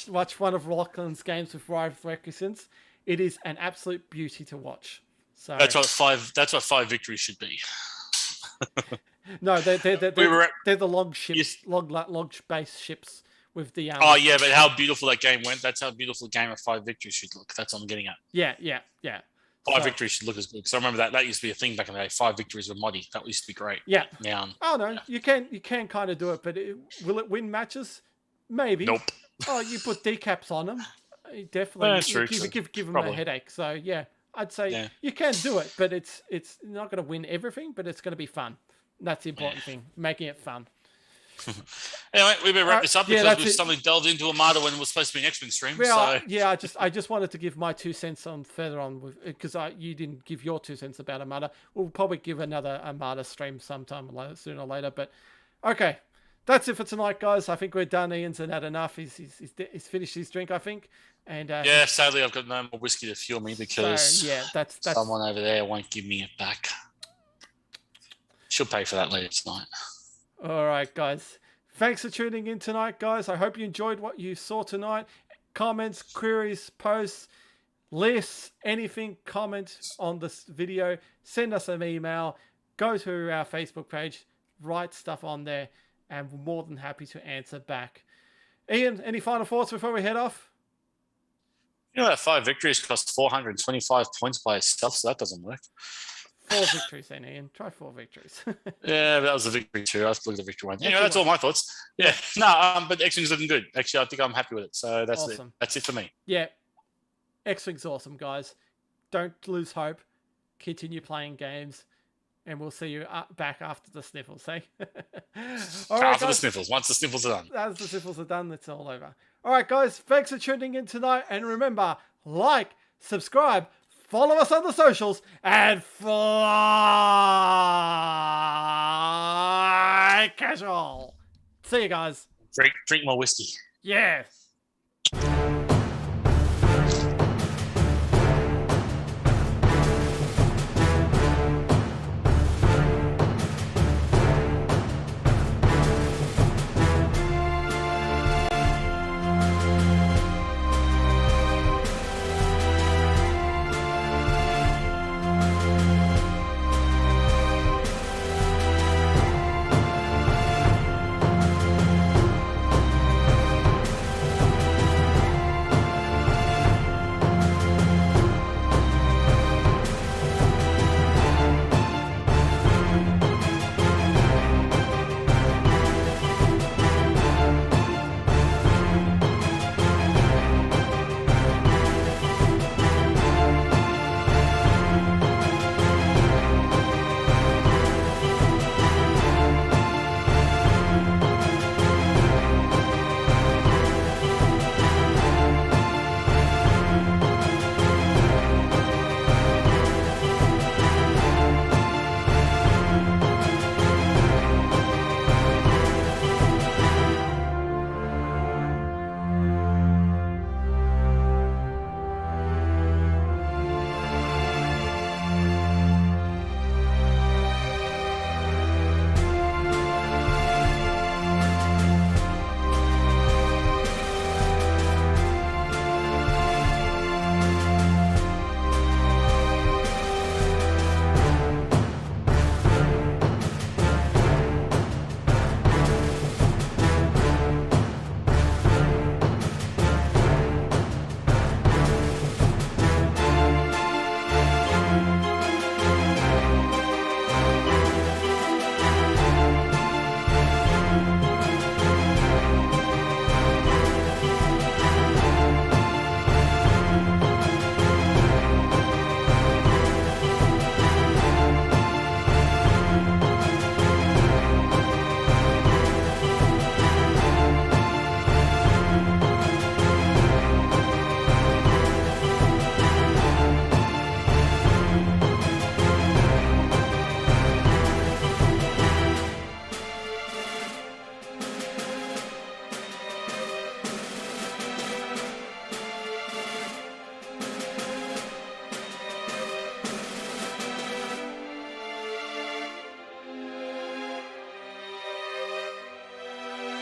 Watch one of Lachlan's games with 5 recusants. It is an absolute beauty to watch. So that's what 5 victories should be. No, they're the long ships, long base ships with the. Oh yeah, but how beautiful that game went. That's how beautiful a game of 5 victories should look. That's what I'm getting at. Yeah. 5 victories should look as good. Because I remember that used to be a thing back in the day. 5 victories were muddy. That used to be great. Yeah. Now. Oh no, you can kind of do it, but will it win matches? Maybe. Nope. Oh, you put decaps on them. Definitely. That's true. Give them a headache. So yeah, I'd say you can do it, but it's not going to win everything, but it's going to be fun. That's the important thing, making it fun. Anyway, we better wrap this up because we've suddenly delved into Armada when it was supposed to be an X Wing stream. Well, yeah, I just wanted to give my 2 cents on further on because you didn't give your 2 cents about Armada. We'll probably give another Armada stream sometime sooner or later. But okay, that's it for tonight, guys. I think we're done. Ian's had enough. He's finished his drink, I think. And yeah, sadly, I've got no more whiskey to fuel me because that's someone over there won't give me it back. She'll pay for that later tonight. All right, guys. Thanks for tuning in tonight, guys. I hope you enjoyed what you saw tonight. Comments, queries, posts, lists, anything, comment on this video. Send us an email. Go to our Facebook page. Write stuff on there. And we're more than happy to answer back. Ian, any final thoughts before we head off? You know that 5 victories cost 425 points by itself, so that doesn't work. 4 victories then, Ian. Try 4 victories. Yeah, that was a victory too. I have to look at the victory one. Anyway, that's all my thoughts. Yeah, no, but X Wing's looking good. Actually, I think I'm happy with it. So that's awesome. That's it for me. Yeah, X Wing's awesome, guys. Don't lose hope. Continue playing games, and we'll see you back after the sniffles. Hey, all right, after the sniffles. Once the sniffles are done. As the sniffles are done, it's all over. All right, guys. Thanks for tuning in tonight, and remember, like, subscribe. Follow us on the socials and fly casual. See you guys. Drink more whiskey. Yes.